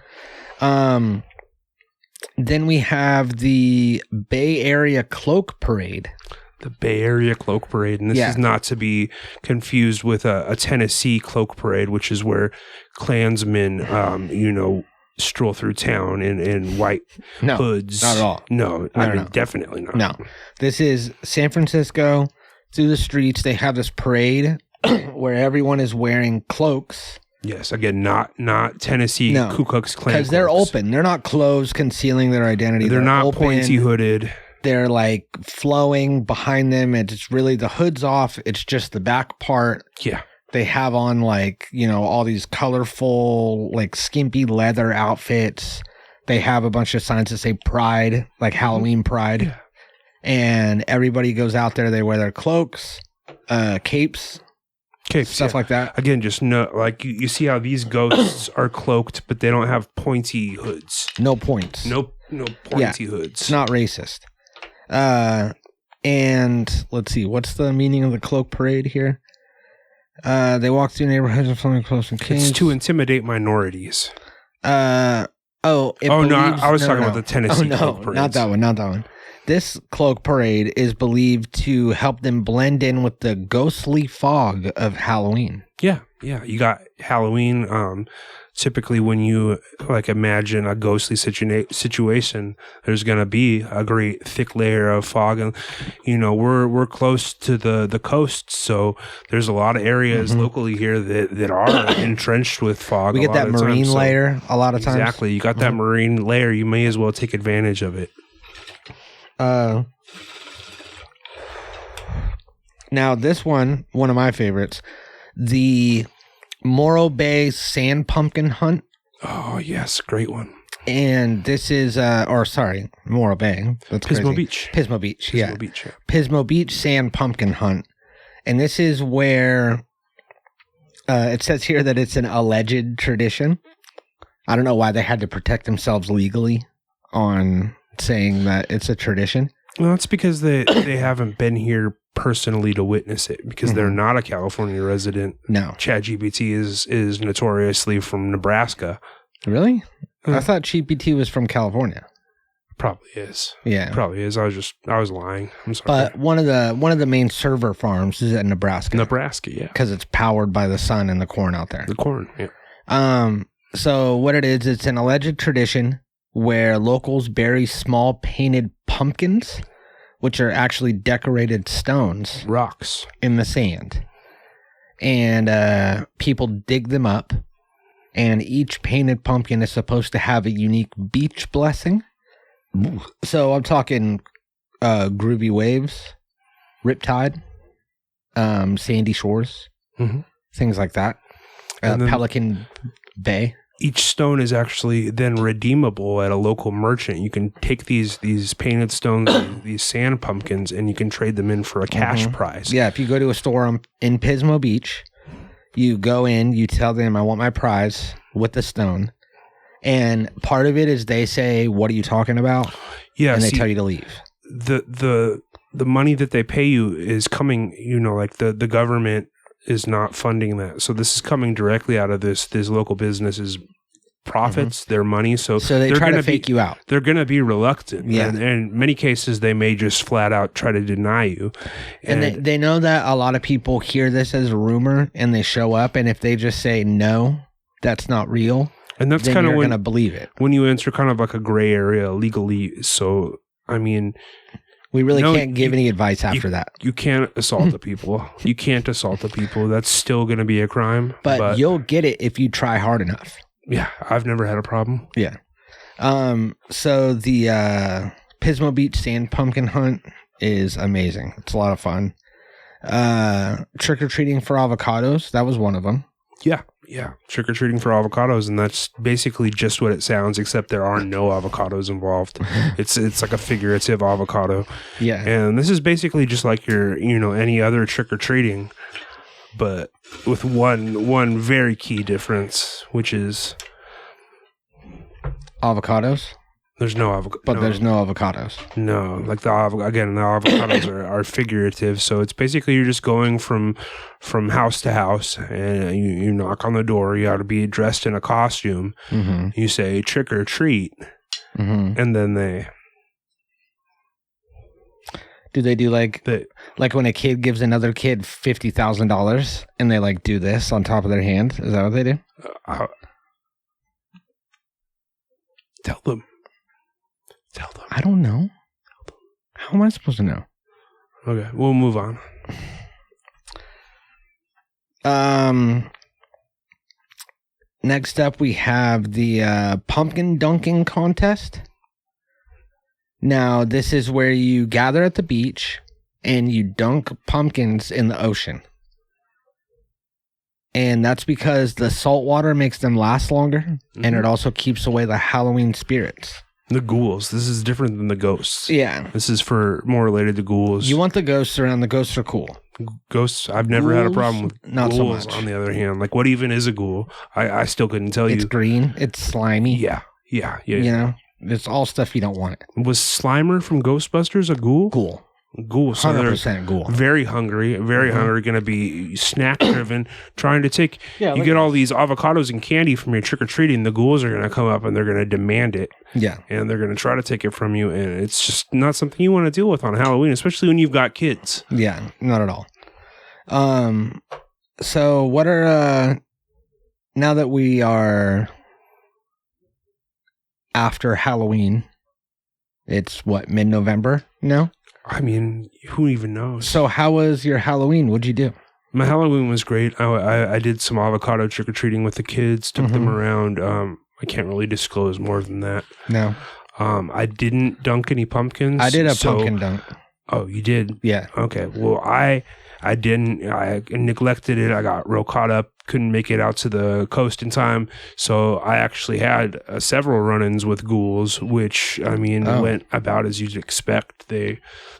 Then we have the Bay Area Cloak Parade. The Bay Area Cloak Parade. And this is not to be confused with a Tennessee Cloak Parade, which is where Klansmen, stroll through town in white hoods. Not at all. No, definitely not. No. This is San Francisco. Through the streets, they have this parade where everyone is wearing cloaks. Yes, again, not Tennessee Ku Klux Klan. Because they're open. They're not clothes concealing their identity. They're not open, pointy hooded. They're like flowing behind them. It's really the hood's off. It's just the back part. Yeah. They have on like, all these colorful, like skimpy leather outfits. They have a bunch of signs that say Pride, like Halloween Pride. Yeah. And everybody goes out there. They wear their cloaks, capes, stuff like that. Again, just like you see how these ghosts are cloaked, but they don't have pointy hoods. No points. No pointy hoods. It's not racist. And let's see, what's the meaning of the cloak parade here? They walk through neighborhoods and flying close and canes. It's to intimidate minorities. I was talking about the Tennessee cloak parades. Not that one. This cloak parade is believed to help them blend in with the ghostly fog of Halloween. Yeah. You got Halloween. Typically, when you like imagine a ghostly situation, there's going to be a great thick layer of fog, and we're close to the coast, so there's a lot of areas locally here that are entrenched with fog. We get that marine layer a lot of times. Exactly, you got that marine layer. You may as well take advantage of it. Now this one of my favorites, the Morro Bay Sand Pumpkin Hunt. Oh yes, great one. And this is Morro Bay. That's Pismo crazy. Beach. Pismo Beach, yeah. Beach, yeah. Pismo Beach Sand Pumpkin Hunt. And this is where it says here that it's an alleged tradition. I don't know why they had to protect themselves legally on saying that it's a tradition. Well, it's because they haven't been here personally to witness it, because they're not a California resident. No. ChatGPT is notoriously from Nebraska. Really? I thought GPT was from California. Probably is. Yeah. Probably is. I was lying. I'm sorry. But one of the main server farms is at Nebraska. Nebraska, yeah. Because it's powered by the sun and the corn out there. The corn, yeah. So what it is, it's an alleged tradition where locals bury small painted pumpkins, which are actually decorated stones, rocks, in the sand. And people dig them up, and each painted pumpkin is supposed to have a unique beach blessing. So I'm talking groovy waves, riptide, sandy shores, things like that. Pelican Bay. Each stone is actually then redeemable at a local merchant. You can take these painted stones, these sand pumpkins, and you can trade them in for a cash prize. Yeah, if you go to a store in Pismo Beach, you go in, you tell them, I want my prize with the stone. And part of it is they say, what are you talking about? Yeah, and they tell you to leave. The money that they pay you is coming, like the government is not funding that. So this is coming directly out of this local business's profits, their money. So they try to fake you out. They're going to be reluctant. Yeah. And in many cases, they may just flat out try to deny you. And they know that a lot of people hear this as a rumor and they show up. And if they just say, no, that's not real, and that's then kind of you're when going to believe it. When you enter kind of like a gray area legally. So, I mean... We really can't give any advice after that. You can't assault the people. You can't assault the people. That's still going to be a crime. But you'll get it if you try hard enough. Yeah, I've never had a problem. Yeah. So the Pismo Beach Sand Pumpkin Hunt is amazing. It's a lot of fun. Trick-or-treating for avocados. That was one of them. Yeah. Trick-or-treating for avocados, and that's basically just what it sounds, except there are no avocados involved. It's like a figurative avocado. Yeah. And this is basically just like your, any other trick-or-treating, but with one very key difference, which is... Avocados? There's no avocado. But there's no avocados. No, like the avocados are figurative. So it's basically you're just going from house to house, and you knock on the door. You have to be dressed in a costume. You say trick or treat, and then they. Do they do like when a kid gives another kid $50,000 and they like do this on top of their hand? Is that what they do? Tell them. I don't know. How am I supposed to know? Okay, we'll move on. Next up, we have the pumpkin dunking contest. Now, this is where you gather at the beach and you dunk pumpkins in the ocean. And that's because the salt water makes them last longer, and it also keeps away the Halloween spirits. The ghouls. This is different than the ghosts. Yeah. This is for more related to ghouls. You want the ghosts around. The ghosts are cool. Ghosts, I've never had a problem with not ghouls, so much. on the other hand. Like, what even is a ghoul? I still couldn't tell you. It's green. It's slimy. Yeah. You know? It's all stuff you don't want. Was Slimer from Ghostbusters a ghoul? Ghoul. So 100% ghoul. Very hungry, going to be snack driven, trying to take. You get all these avocados and candy from your trick or treating. The ghouls are going to come up and they're going to demand it. Yeah, and they're going to try to take it from you, and it's just not something you want to deal with on Halloween, especially when you've got kids. Yeah, not at all. So what are now that we are after Halloween? It's what, mid-November now? I mean, who even knows? So how was your Halloween? What'd you do? My Halloween was great. I did some avocado trick-or-treating with the kids, took them around. I can't really disclose more than that. No. I didn't dunk any pumpkins. I did a pumpkin dunk. Oh, you did? Yeah. Okay. Well, I didn't. I neglected it. I got real caught up. Couldn't make it out to the coast in time. So I actually had several run-ins with ghouls, which, I mean, went about as you'd expect. They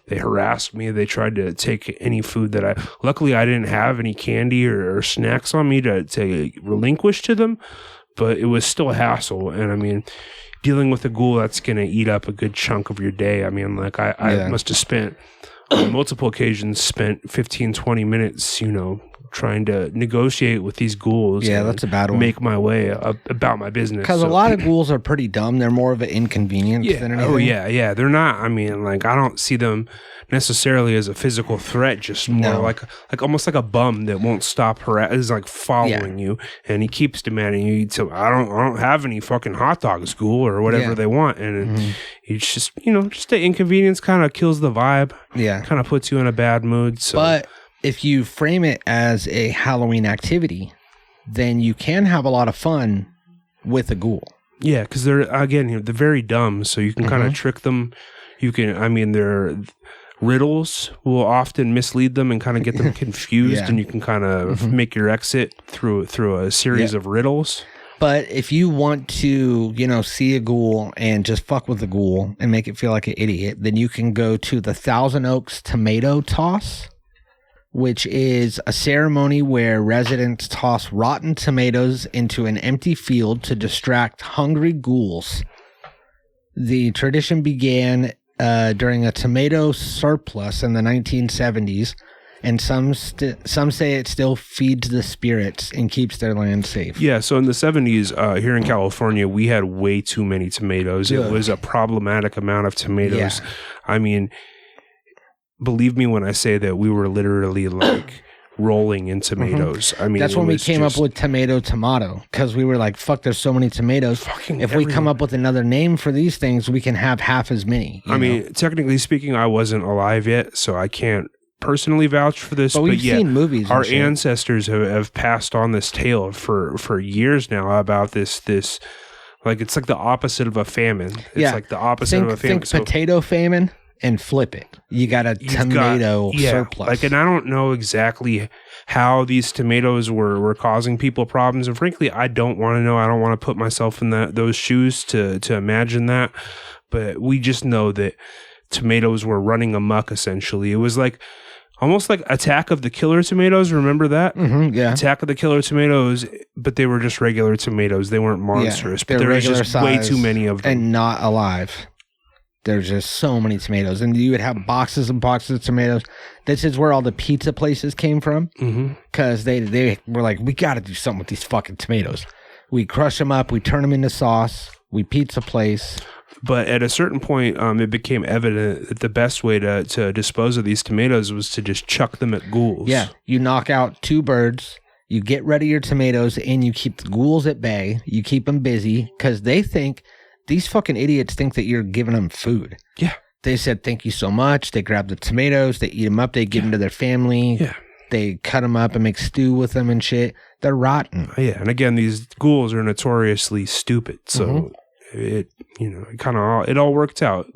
harassed me. They tried to take any food that luckily I didn't have any candy or snacks on me to relinquish to them, but it was still a hassle. And I mean, dealing with a ghoul, that's going to eat up a good chunk of your day. I mean, like I must have spent on multiple occasions 15, 20 minutes, trying to negotiate with these ghouls. Yeah, that's a bad one. Make my way about my business. Because a lot of ghouls are pretty dumb. They're more of an inconvenience than anything. Oh, yeah. They're not. I mean, like, I don't see them necessarily as a physical threat, just more like almost like a bum that won't stop is like following you, and he keeps demanding you eat some. I don't have any fucking hot dogs, ghoul, or whatever they want, and it's just just the inconvenience kind of kills the vibe. Yeah, kind of puts you in a bad mood. So. But if you frame it as a Halloween activity, then you can have a lot of fun with a ghoul. Yeah, because they're very dumb, so you can kind of trick them. You can, their riddles will often mislead them and kind of get them confused, and you can kind of make your exit through a series of riddles. But if you want to, see a ghoul and just fuck with the ghoul and make it feel like an idiot, then you can go to the Thousand Oaks Tomato Toss, which is a ceremony where residents toss rotten tomatoes into an empty field to distract hungry ghouls. The tradition began during a tomato surplus in the 1970s, and some say it still feeds the spirits and keeps their land safe. Yeah, so in the 70s, here in California, we had way too many tomatoes. It was a problematic amount of tomatoes. Yeah. I mean, believe me when I say that we were literally like rolling in tomatoes. I mean, that's when we came up with tomato, because we were like, fuck, there's so many tomatoes. If we come up with another name for these things, we can have half as many. I mean, technically speaking, I wasn't alive yet, so I can't personally vouch for this. But we've seen movies. Our ancestors have passed on this tale for years now about this. Like, it's like the opposite of a famine. It's like the opposite of a famine. Think potato famine. And flip it. You got a tomato surplus. And I don't know exactly how these tomatoes were causing people problems. And frankly, I don't want to know. I don't want to put myself in those shoes to imagine that. But we just know that tomatoes were running amok, essentially. It was like almost like Attack of the Killer Tomatoes. Remember that? Yeah. Attack of the Killer Tomatoes, but they were just regular tomatoes. They weren't monstrous. But there was just way too many of them. And not alive. There's just so many tomatoes, and you would have boxes and boxes of tomatoes. This is where all the pizza places came from, because they were like, we got to do something with these fucking tomatoes. We crush them up, we turn them into sauce, we pizza place. But at a certain point, it became evident that the best way to dispose of these tomatoes was to just chuck them at ghouls. Yeah, you knock out two birds, you get rid of your tomatoes, and you keep the ghouls at bay. You keep them busy, because they think... These fucking idiots think that you're giving them food. Yeah. They said, thank you so much. They grab the tomatoes. They eat them up. They give them to their family. Yeah. They cut them up and make stew with them and shit. They're rotten. Yeah. And again, these ghouls are notoriously stupid. So it all worked out.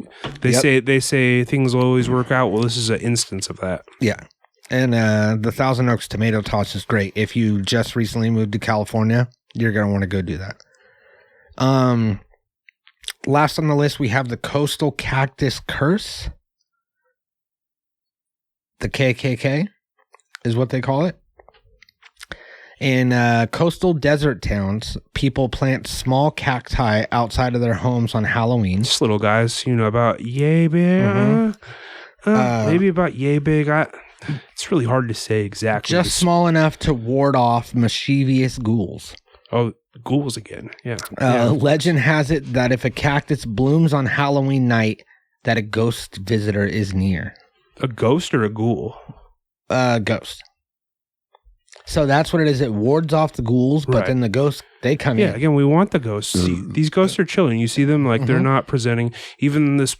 They say things will always work out. Well, this is an instance of that. Yeah. And the Thousand Oaks tomato toss is great. If you just recently moved to California, you're going to want to go do that. Last on the list, we have the Coastal Cactus Curse. The KKK is what they call it. In coastal desert towns, people plant small cacti outside of their homes on Halloween. Just little guys, about yay big. Maybe about yay big. It's really hard to say exactly. Just small enough to ward off mischievous ghouls. Oh, ghouls again. Yeah. Legend has it that if a cactus blooms on Halloween night, that a ghost visitor is near. A ghost or a ghoul? Ghost. So that's what it is. It wards off the ghouls, but then the ghosts, they come in. Yeah, again, we want the ghosts. See, these ghosts are chilling. You see them like they're not presenting. Even this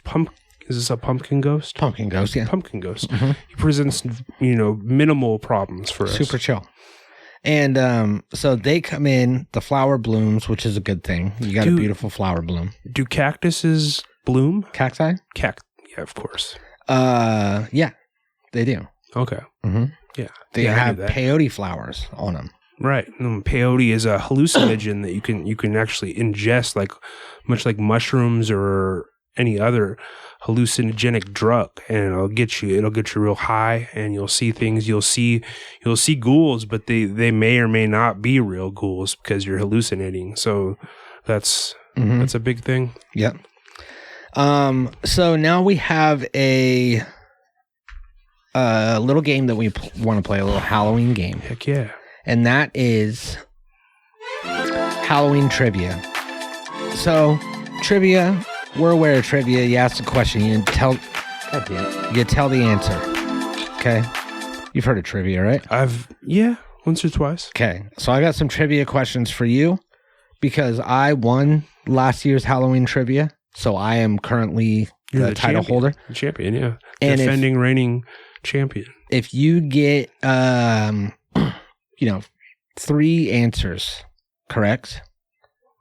is this a pumpkin ghost? Pumpkin ghost, yeah. Pumpkin ghost. He presents, minimal problems for us. Super chill. And so they come in, the flower blooms, which is a good thing. You got a beautiful flower bloom. Do cactuses bloom? Cacti? Yeah, of course. Yeah, they do. Okay. Yeah. They have peyote flowers on them. Right. Peyote is a hallucinogen that you can actually ingest, much like mushrooms or any other hallucinogenic drug, and it'll get you real high, and you'll see things. You'll see ghouls, but they may or may not be real ghouls because you're hallucinating. So that's a big thing. Yep. So now we have a little game that we want to play, a little Halloween game. Heck yeah. And that is Halloween trivia. So, trivia, we're aware of trivia. You ask a question, you tell the answer. Okay? You've heard of trivia, right? Once or twice. Okay. So I got some trivia questions for you because I won last year's Halloween trivia. So I am currently the title holder. The champion, yeah. And defending reigning champion. If you get 3 answers correct,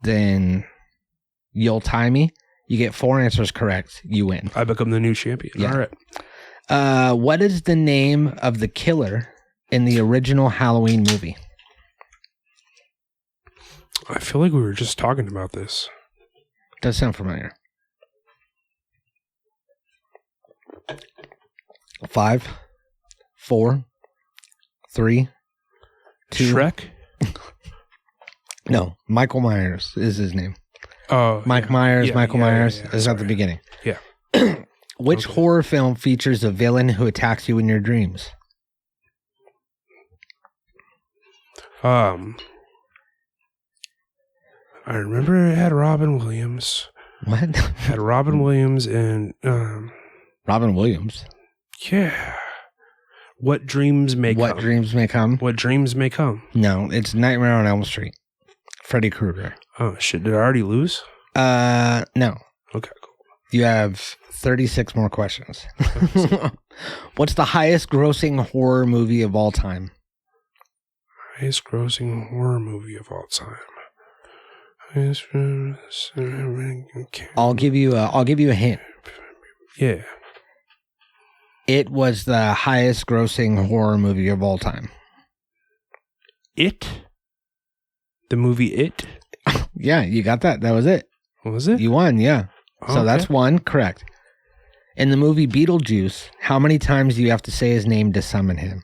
then you'll tie me. You get 4 answers correct, you win. I become the new champion. Yeah. All right. What is the name of the killer in the original Halloween movie? I feel like we were just talking about this. Does sound familiar. 5, 4, 3, 2. Shrek? No, Michael Myers is his name. Oh, Michael Myers is at the beginning. Yeah. Which horror film features a villain who attacks you in your dreams? I remember it had Robin Williams. What? It had Robin Williams and Robin Williams. Yeah. What dreams may come. What dreams may come? What dreams may come. No, it's Nightmare on Elm Street. Freddy Krueger. Oh shit! Did I already lose? No. Okay, cool. You have 36 more questions. What's the highest grossing horror movie of all time? Highest grossing horror movie of all time. I'll give you a hint. Yeah. It was the highest grossing horror movie of all time. It? The movie It? Yeah, you got that. That was it. What was it? You won, yeah. So that's one, correct. In the movie Beetlejuice, how many times do you have to say his name to summon him?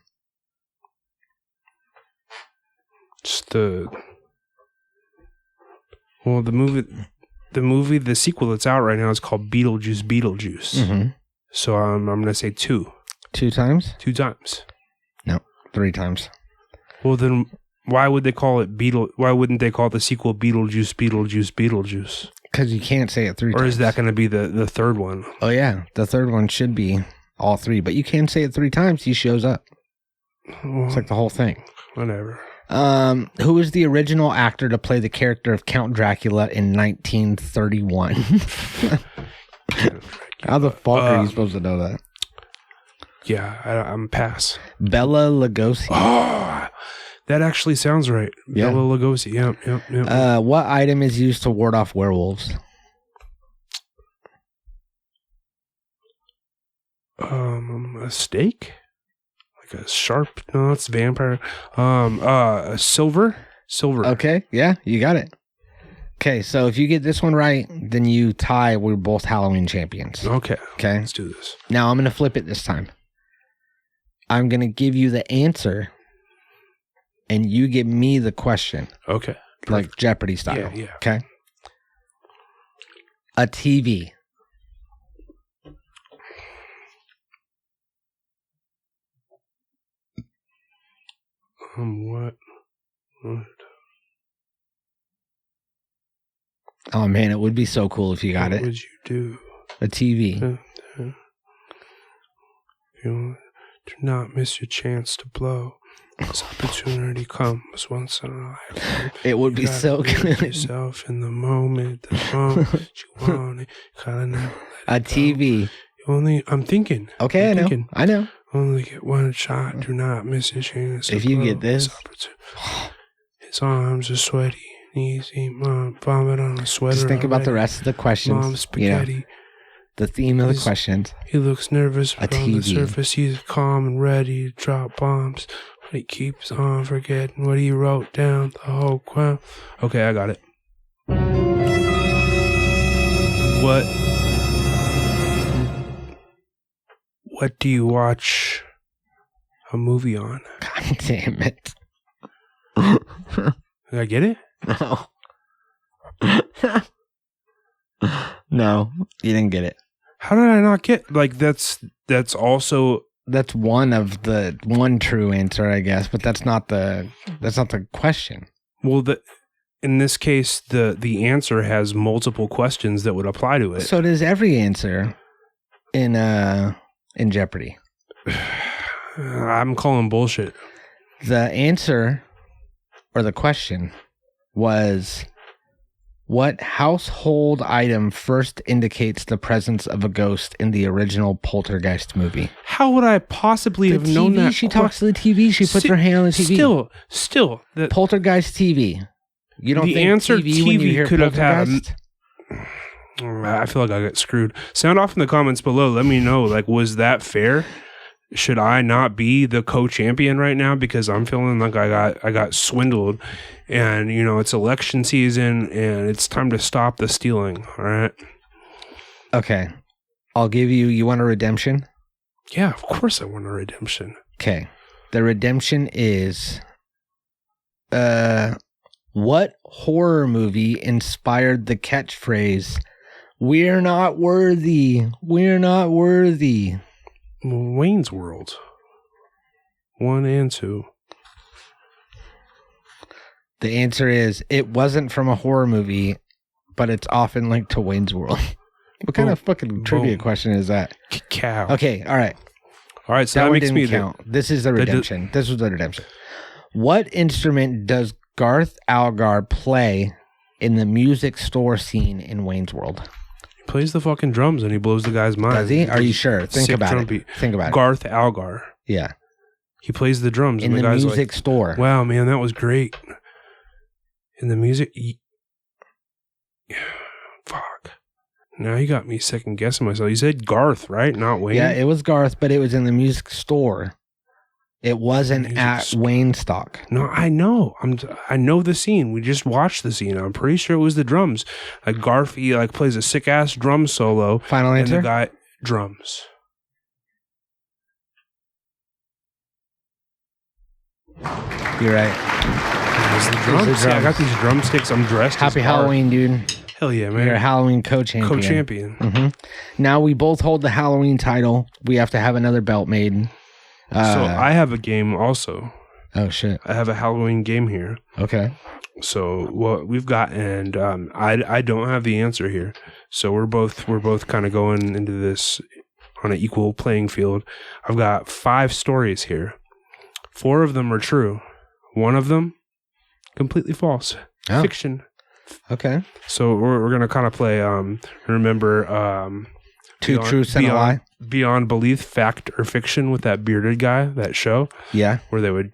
The sequel that's out right now is called Beetlejuice. Mm-hmm. So I'm going to say 2. 2 times? 2 times. No, 3 times. Well, then why would they call it why wouldn't they call the sequel Beetlejuice? Because you can't say it 3 times. Or is that going to be the third one? Oh, yeah. The third one should be all 3. But you can say it 3 times. He shows up. Well, it's like the whole thing. Whatever. Who is the original actor to play the character of Count Dracula in 1931? How the fuck are you supposed to know that? Yeah, I'm pass. Bela Lugosi. Oh, that actually sounds right. Yeah. Bela Lugosi. Yep. What item is used to ward off werewolves? A steak? like a sharp. No, it's vampire. Silver. Okay, yeah, you got it. Okay, so if you get this one right, then you tie. We're both Halloween champions. Okay. Okay. Let's do this. Now I'm going to flip it this time. I'm going to give you the answer, and you give me the question. Okay. Like Jeopardy style. Yeah. Okay. A TV. What? Oh man, it would be so cool if you got it. What would you do? A TV. You do not miss your chance to blow. This opportunity comes once in a lifetime. It would be so good. Yourself in the moment you want it. Gotta never a TV. I'm thinking. Okay, I know. Only get one shot. Do not miss your chance. If you get this, his arms are sweaty. Easy, mom. Vomit on a sweater. Just think about the rest of the questions. Mom, spaghetti. The theme of the questions. He looks nervous, but on the surface he's calm and ready to drop bombs. But he keeps on forgetting what he wrote down. The whole crowd. Okay, I got it. What do you watch a movie on? God damn it. Did I get it? No. No, you didn't get it. How did I not get? Like that's also that's one true answer, I guess, but that's not the question. Well, in this case, the answer has multiple questions that would apply to it. So does every answer in Jeopardy. I'm calling bullshit. The answer or the question was, what household item first indicates the presence of a ghost in the original Poltergeist movie? How would I possibly have known that? She talks to the TV. She puts her hand on the TV. Still. Poltergeist TV. You don't the think answer TV when you hear could have had I feel like I got screwed. Sound off in the comments below. Let me know, like, was that fair? Should I not be the co-champion right now because I'm feeling like I got swindled, and it's election season and it's time to stop the stealing. All right. Okay, I'll give you. You want a redemption? Yeah, of course I want a redemption. Okay, the redemption is, what horror movie inspired the catchphrase, "We're not worthy. We're not worthy"? Wayne's World 1 and 2. The answer is, it wasn't from a horror movie, but it's often linked to Wayne's World. What kind of fucking trivia question is that? Cow. Okay, all right. So that makes didn't me count. This is the redemption. This was the redemption. What instrument does Garth Algar play in the music store scene in Wayne's World? He plays the fucking drums and he blows the guy's mind. Does he? Are you sure? Think about it. Garth Algar. Yeah. He plays the drums in and the guy's music store. Wow, man, that was great. In the music. Fuck. Now you got me second guessing myself. You said Garth, right? Not Wayne. Yeah, it was Garth, but it was in the music store. It wasn't at Wayne Stock. No, I know. I know the scene. We just watched the scene. I'm pretty sure it was the drums. Like Garth, he plays a sick ass drum solo. Final answer. And the guy drums. You're right. It was the drums. Yeah, I got these drumsticks. I'm dressed. Happy Halloween, dude. Hell yeah, man. You're a Halloween co-champion. Mm-hmm. Now we both hold the Halloween title. We have to have another belt made. So I have a game also. Oh shit! I have a Halloween game here. Okay. So what we've got, and I don't have the answer here. So we're both kind of going into this on an equal playing field. I've got 5 stories here. 4 of them are true. 1 of them completely false. Oh. Fiction. Okay. So we're gonna kind of play. Remember. 2 truths and a lie. Beyond Belief, Fact or Fiction with that bearded guy, that show. Yeah. Where they would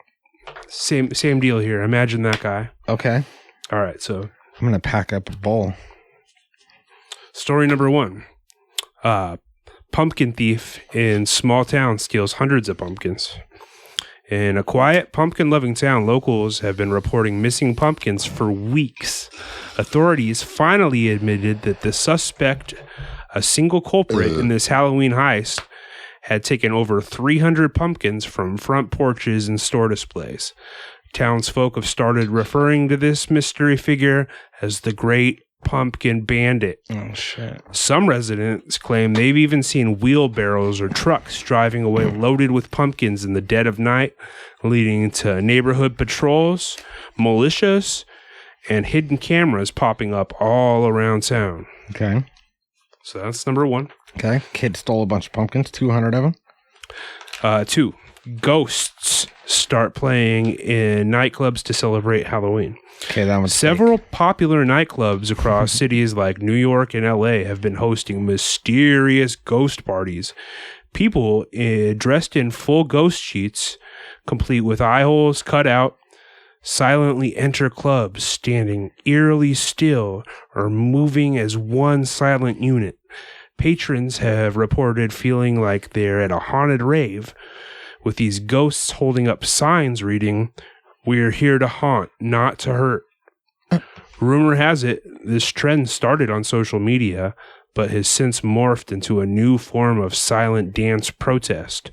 same deal here. Imagine that guy. Okay. All right, so I'm gonna pack up a bowl. Story number 1. Pumpkin thief in small town steals hundreds of pumpkins. In a quiet, pumpkin-loving town, locals have been reporting missing pumpkins for weeks. Authorities finally admitted that the suspect, a single culprit in this Halloween heist, had taken over 300 pumpkins from front porches and store displays. Townsfolk have started referring to this mystery figure as the Great Pumpkin Bandit. Oh, shit. Some residents claim they've even seen wheelbarrows or trucks driving away loaded with pumpkins in the dead of night, leading to neighborhood patrols, militias, and hidden cameras popping up all around town. Okay. So that's number one. Okay. Kid stole a bunch of pumpkins, 200 of them. 2. Ghosts start playing in nightclubs to celebrate Halloween. Okay, that one's Several popular nightclubs across cities like New York and LA have been hosting mysterious ghost parties. People dressed in full ghost sheets, complete with eye holes cut out, silently enter clubs, standing eerily still or moving as one silent unit. Patrons have reported feeling like they're at a haunted rave, with these ghosts holding up signs reading, "We're here to haunt, not to hurt." Rumor has it this trend started on social media, but has since morphed into a new form of silent dance protest.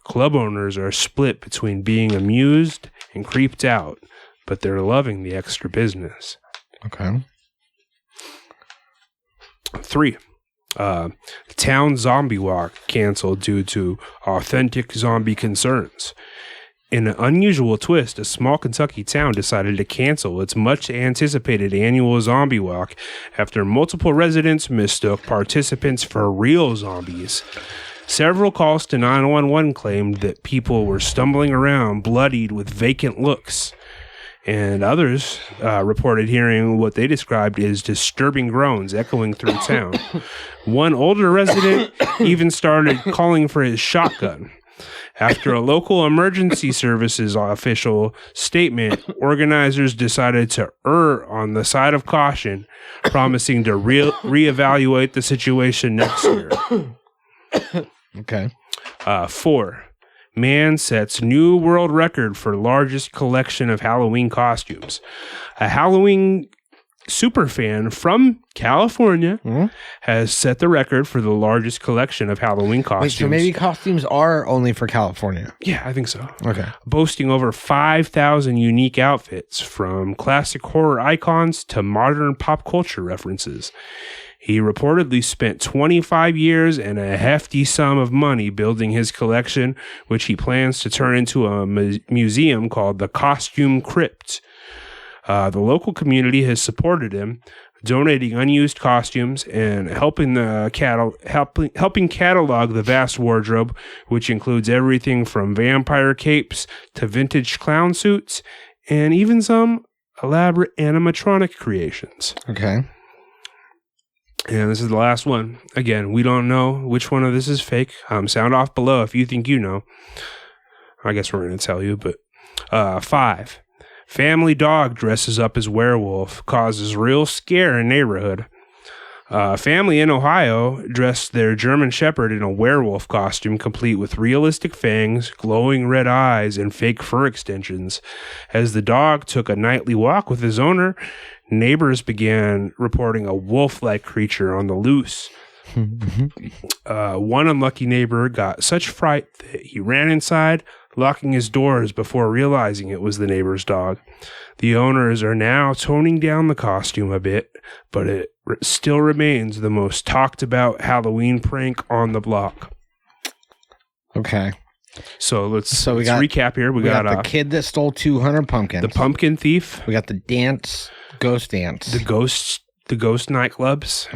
Club owners are split between being amused and creeped out, but they're loving the extra business. Okay. 3. Town zombie walk canceled due to authentic zombie concerns. In an unusual twist, a small Kentucky town decided to cancel its much-anticipated annual zombie walk after multiple residents mistook participants for real zombies. Several calls to 911 claimed that people were stumbling around, bloodied with vacant looks. And others reported hearing what they described as disturbing groans echoing through town. One older resident even started calling for his shotgun. After a local emergency services official statement, organizers decided to err on the side of caution, promising to reevaluate the situation next year. Okay. 4. Man sets new world record for largest collection of Halloween costumes. A Halloween superfan from California has set the record for the largest collection of Halloween costumes. Wait, so maybe costumes are only for California? Yeah, I think so. Okay. Boasting over 5,000 unique outfits, from classic horror icons to modern pop culture references. He reportedly spent 25 years and a hefty sum of money building his collection, which he plans to turn into a museum called the Costume Crypt. The local community has supported him, donating unused costumes and helping catalog the vast wardrobe, which includes everything from vampire capes to vintage clown suits and even some elaborate animatronic creations. Okay. And this is the last one. Again, we don't know which one of this is fake. Sound off below if you think you know. I guess we're going to tell you, but 5. Family dog dresses up as werewolf, causes real scare in neighborhood. Family in Ohio dressed their German Shepherd in a werewolf costume, complete with realistic fangs, glowing red eyes, and fake fur extensions. As the dog took a nightly walk with his owner, neighbors began reporting a wolf-like creature on the loose. One unlucky neighbor got such fright that he ran inside, locking his doors before realizing it was the neighbor's dog. The owners are now toning down the costume a bit, but it still remains the most talked about Halloween prank on the block. Okay. So let's recap here. We got the kid that stole 200 pumpkins. The pumpkin thief. We got the ghost dance. The ghost nightclubs.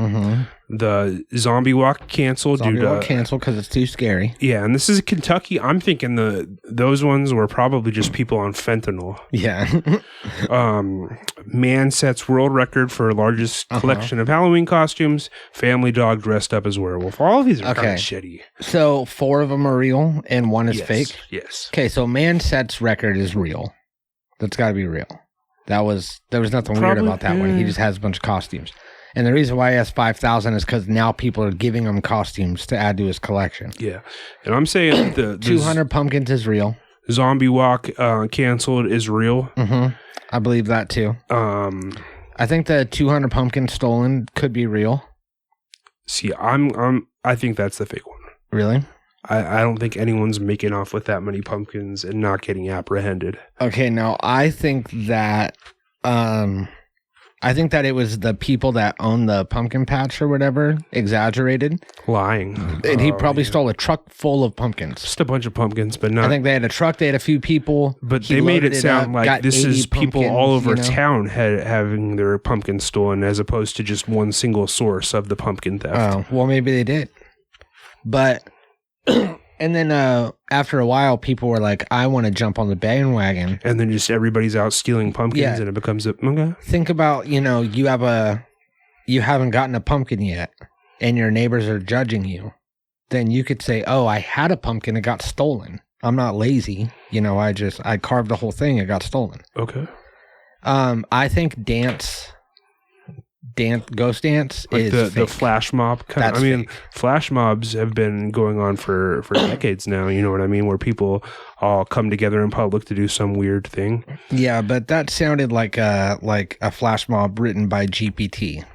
The zombie walk canceled. Canceled because it's too scary. Yeah, and this is Kentucky. I'm thinking those ones were probably just people on fentanyl. Yeah. Man sets world record for largest collection of Halloween costumes. Family dog dressed up as werewolf. All of these are kind of shitty. So 4 of them are real and 1 is fake? Yes. Okay, so Man Set's record is real. That's got to be real. There was nothing weird about that one. He just has a bunch of costumes. And the reason why he has 5,000 is because now people are giving him costumes to add to his collection. Yeah. And I'm saying the 200 pumpkins is real. Zombie Walk canceled is real. Mm-hmm. I believe that too. I think the 200 pumpkins stolen could be real. See, I think that's the fake one. Really? I don't think anyone's making off with that many pumpkins and not getting apprehended. Okay, now I think that it was the people that own the pumpkin patch or whatever exaggerated. Lying. And he probably stole a truck full of pumpkins. Just a bunch of pumpkins, but not. I think they had a truck, they had a few people. But they made it sound like this is people all over town having their pumpkins stolen as opposed to just one single source of the pumpkin theft. Oh, well, maybe they did. But, and then after a while, people were like, I want to jump on the bandwagon. And then just everybody's out stealing pumpkins and it becomes a... Okay. Think about, you haven't gotten a pumpkin yet and your neighbors are judging you. Then you could say, oh, I had a pumpkin, it got stolen. I'm not lazy. I carved the whole thing, it got stolen. Okay. I think ghost dance like is the flash mob kind of. I mean, flash mobs have been going on for decades now. You know what I mean? Where people all come together in public to do some weird thing. Yeah, but that sounded like a flash mob written by GPT,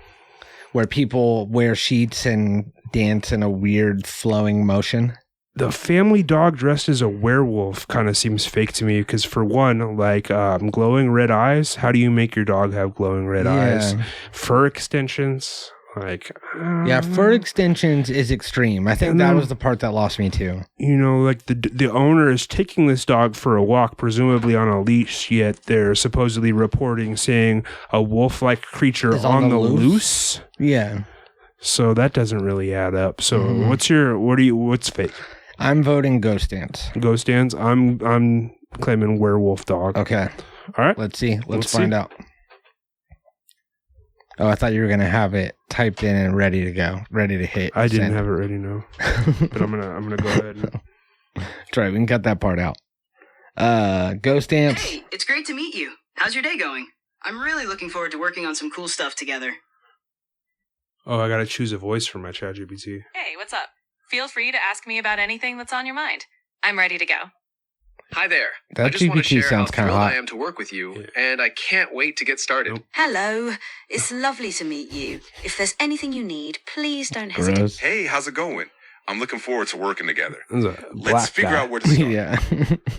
where people wear sheets and dance in a weird flowing motion. The family dog dressed as a werewolf kind of seems fake to me because, for one, like glowing red eyes. How do you make your dog have glowing red eyes? Fur extensions, fur extensions is extreme. I think that was the part that lost me too. Like the owner is taking this dog for a walk, presumably on a leash. Yet they're supposedly reporting saying a wolf-like creature is on the loose. Yeah. So that doesn't really add up. So what's fake? I'm voting ghost dance. Ghost dance. I'm claiming werewolf dog. Okay. All right. Let's see. Let's find out. Oh, I thought you were gonna have it typed in and ready to go, ready to hit. I didn't have it ready, no. But I'm gonna go ahead. That's right. We can cut that part out. Ghost dance. Hey, it's great to meet you. How's your day going? I'm really looking forward to working on some cool stuff together. Oh, I gotta choose a voice for my ChatGPT. Hey, what's up? Feel free to ask me about anything that's on your mind. I'm ready to go. Hi there. That I just want to GPT share how sounds kinda thrilled hot. I am to work with you, and I can't wait to get started. Nope. Hello. It's lovely to meet you. If there's anything you need, please don't hesitate. Gross. Hey, how's it going? I'm looking forward to working together. Let's Let's figure out where to start. Yeah.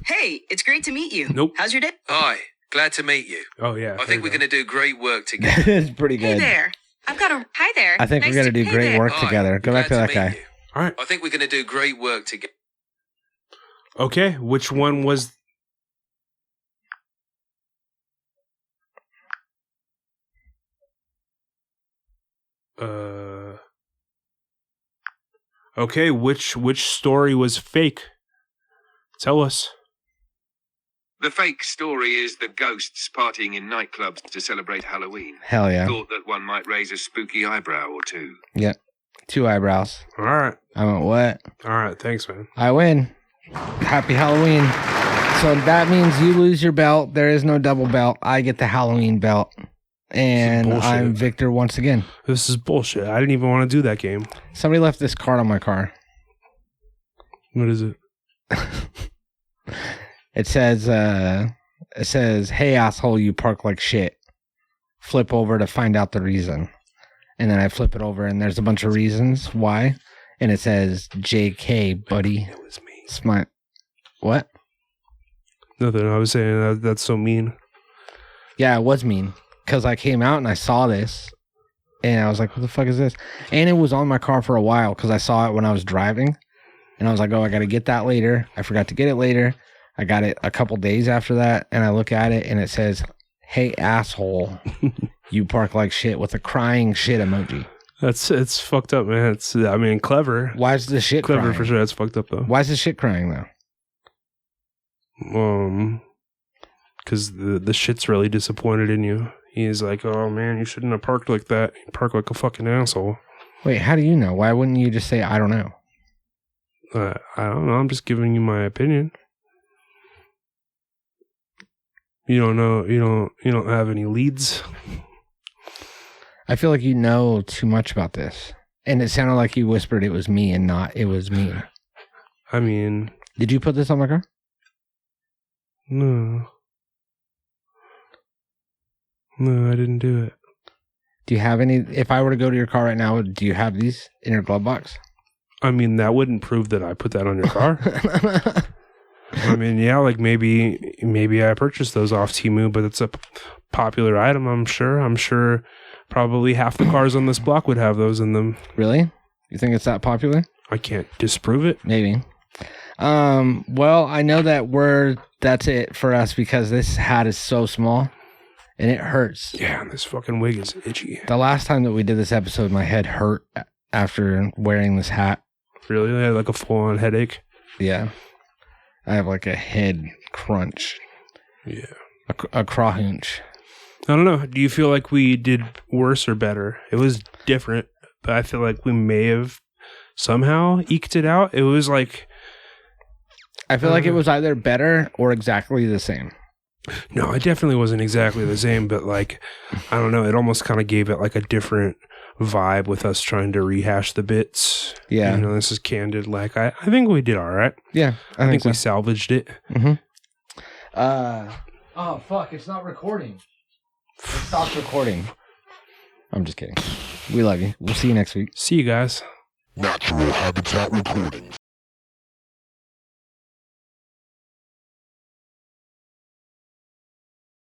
Hey, it's great to meet you. Nope. How's your day? Hi, glad to meet you. Oh yeah. I think we're going to do great work together. It's pretty Hey good. there. I've got a... Hi there. I think Nice we're gonna to- do hey great there. work Hi, together. Go back to glad that meet guy. you. All right. I think we're going to do great work together. Okay. Which one was? Okay. Which story was fake? Tell us. The fake story is the ghosts partying in nightclubs to celebrate Halloween. Hell yeah. Thought that one might raise a spooky eyebrow or two. Yep. 2 eyebrows. All right. I went, what? All right. Thanks, man. I win. Happy Halloween. So that means you lose your belt. There is no double belt. I get the Halloween belt. And bullshit. I'm victor once again. This is bullshit. I didn't even want to do that game. Somebody left this card on my car. What is it? It says, hey, asshole, you park like shit. Flip over to find out the reason. And then I flip it over, and there's a bunch of reasons why. And it says, JK, buddy. It was me. Smart. What? Nothing. I was saying that's so mean. Yeah, it was mean. Because I came out and I saw this. And I was like, what the fuck is this? And it was on my car for a while because I saw it when I was driving. And I was like, oh, I got to get that later. I forgot to get it later. I got it a couple days after that. And I look at it and it says, hey, asshole, you park like shit with a crying shit emoji. It's fucked up, man. It's clever. Why is the shit Clever crying? for sure. It's fucked up though. Why is the shit crying though? Because the shit's really disappointed in you. He's like, oh man, you shouldn't have parked like that. You park like a fucking asshole. Wait, how do you know? Why wouldn't you just say, I don't know? I don't know. I'm just giving you my opinion. You don't know. You don't have any leads. I feel like you know too much about this. And it sounded like you whispered it was me and not it was me. I mean, did you put this on my car? No, I didn't do it. Do you have any? If I were to go to your car right now, do you have these in your glove box? I mean, that wouldn't prove that I put that on your car. I mean, yeah, like maybe I purchased those off Temu, but it's a popular item. I'm sure probably half the cars on this block would have those in them. Really? You think it's that popular? I can't disprove it. Maybe. Well, I know that that's it for us because this hat is so small and it hurts. Yeah, this fucking wig is itchy. The last time that we did this episode, my head hurt after wearing this hat. Really? I had like a full-on headache? Yeah. I have like a head crunch. Yeah. A crahunch. I don't know. Do you feel like we did worse or better? It was different, but I feel like we may have somehow eked it out. It was like... I feel like it was either better or exactly the same. No, it definitely wasn't exactly the same, but like, I don't know. It almost kind of gave it like a different vibe with us trying to rehash the bits. Yeah. You know, this is candid. Like, I think we did all right. Yeah. I think we salvaged it. Mm-hmm. Oh, fuck. It's not recording. It stopped recording. I'm just kidding. We love you. We'll see you next week. See you guys. Natural Habitat Recordings.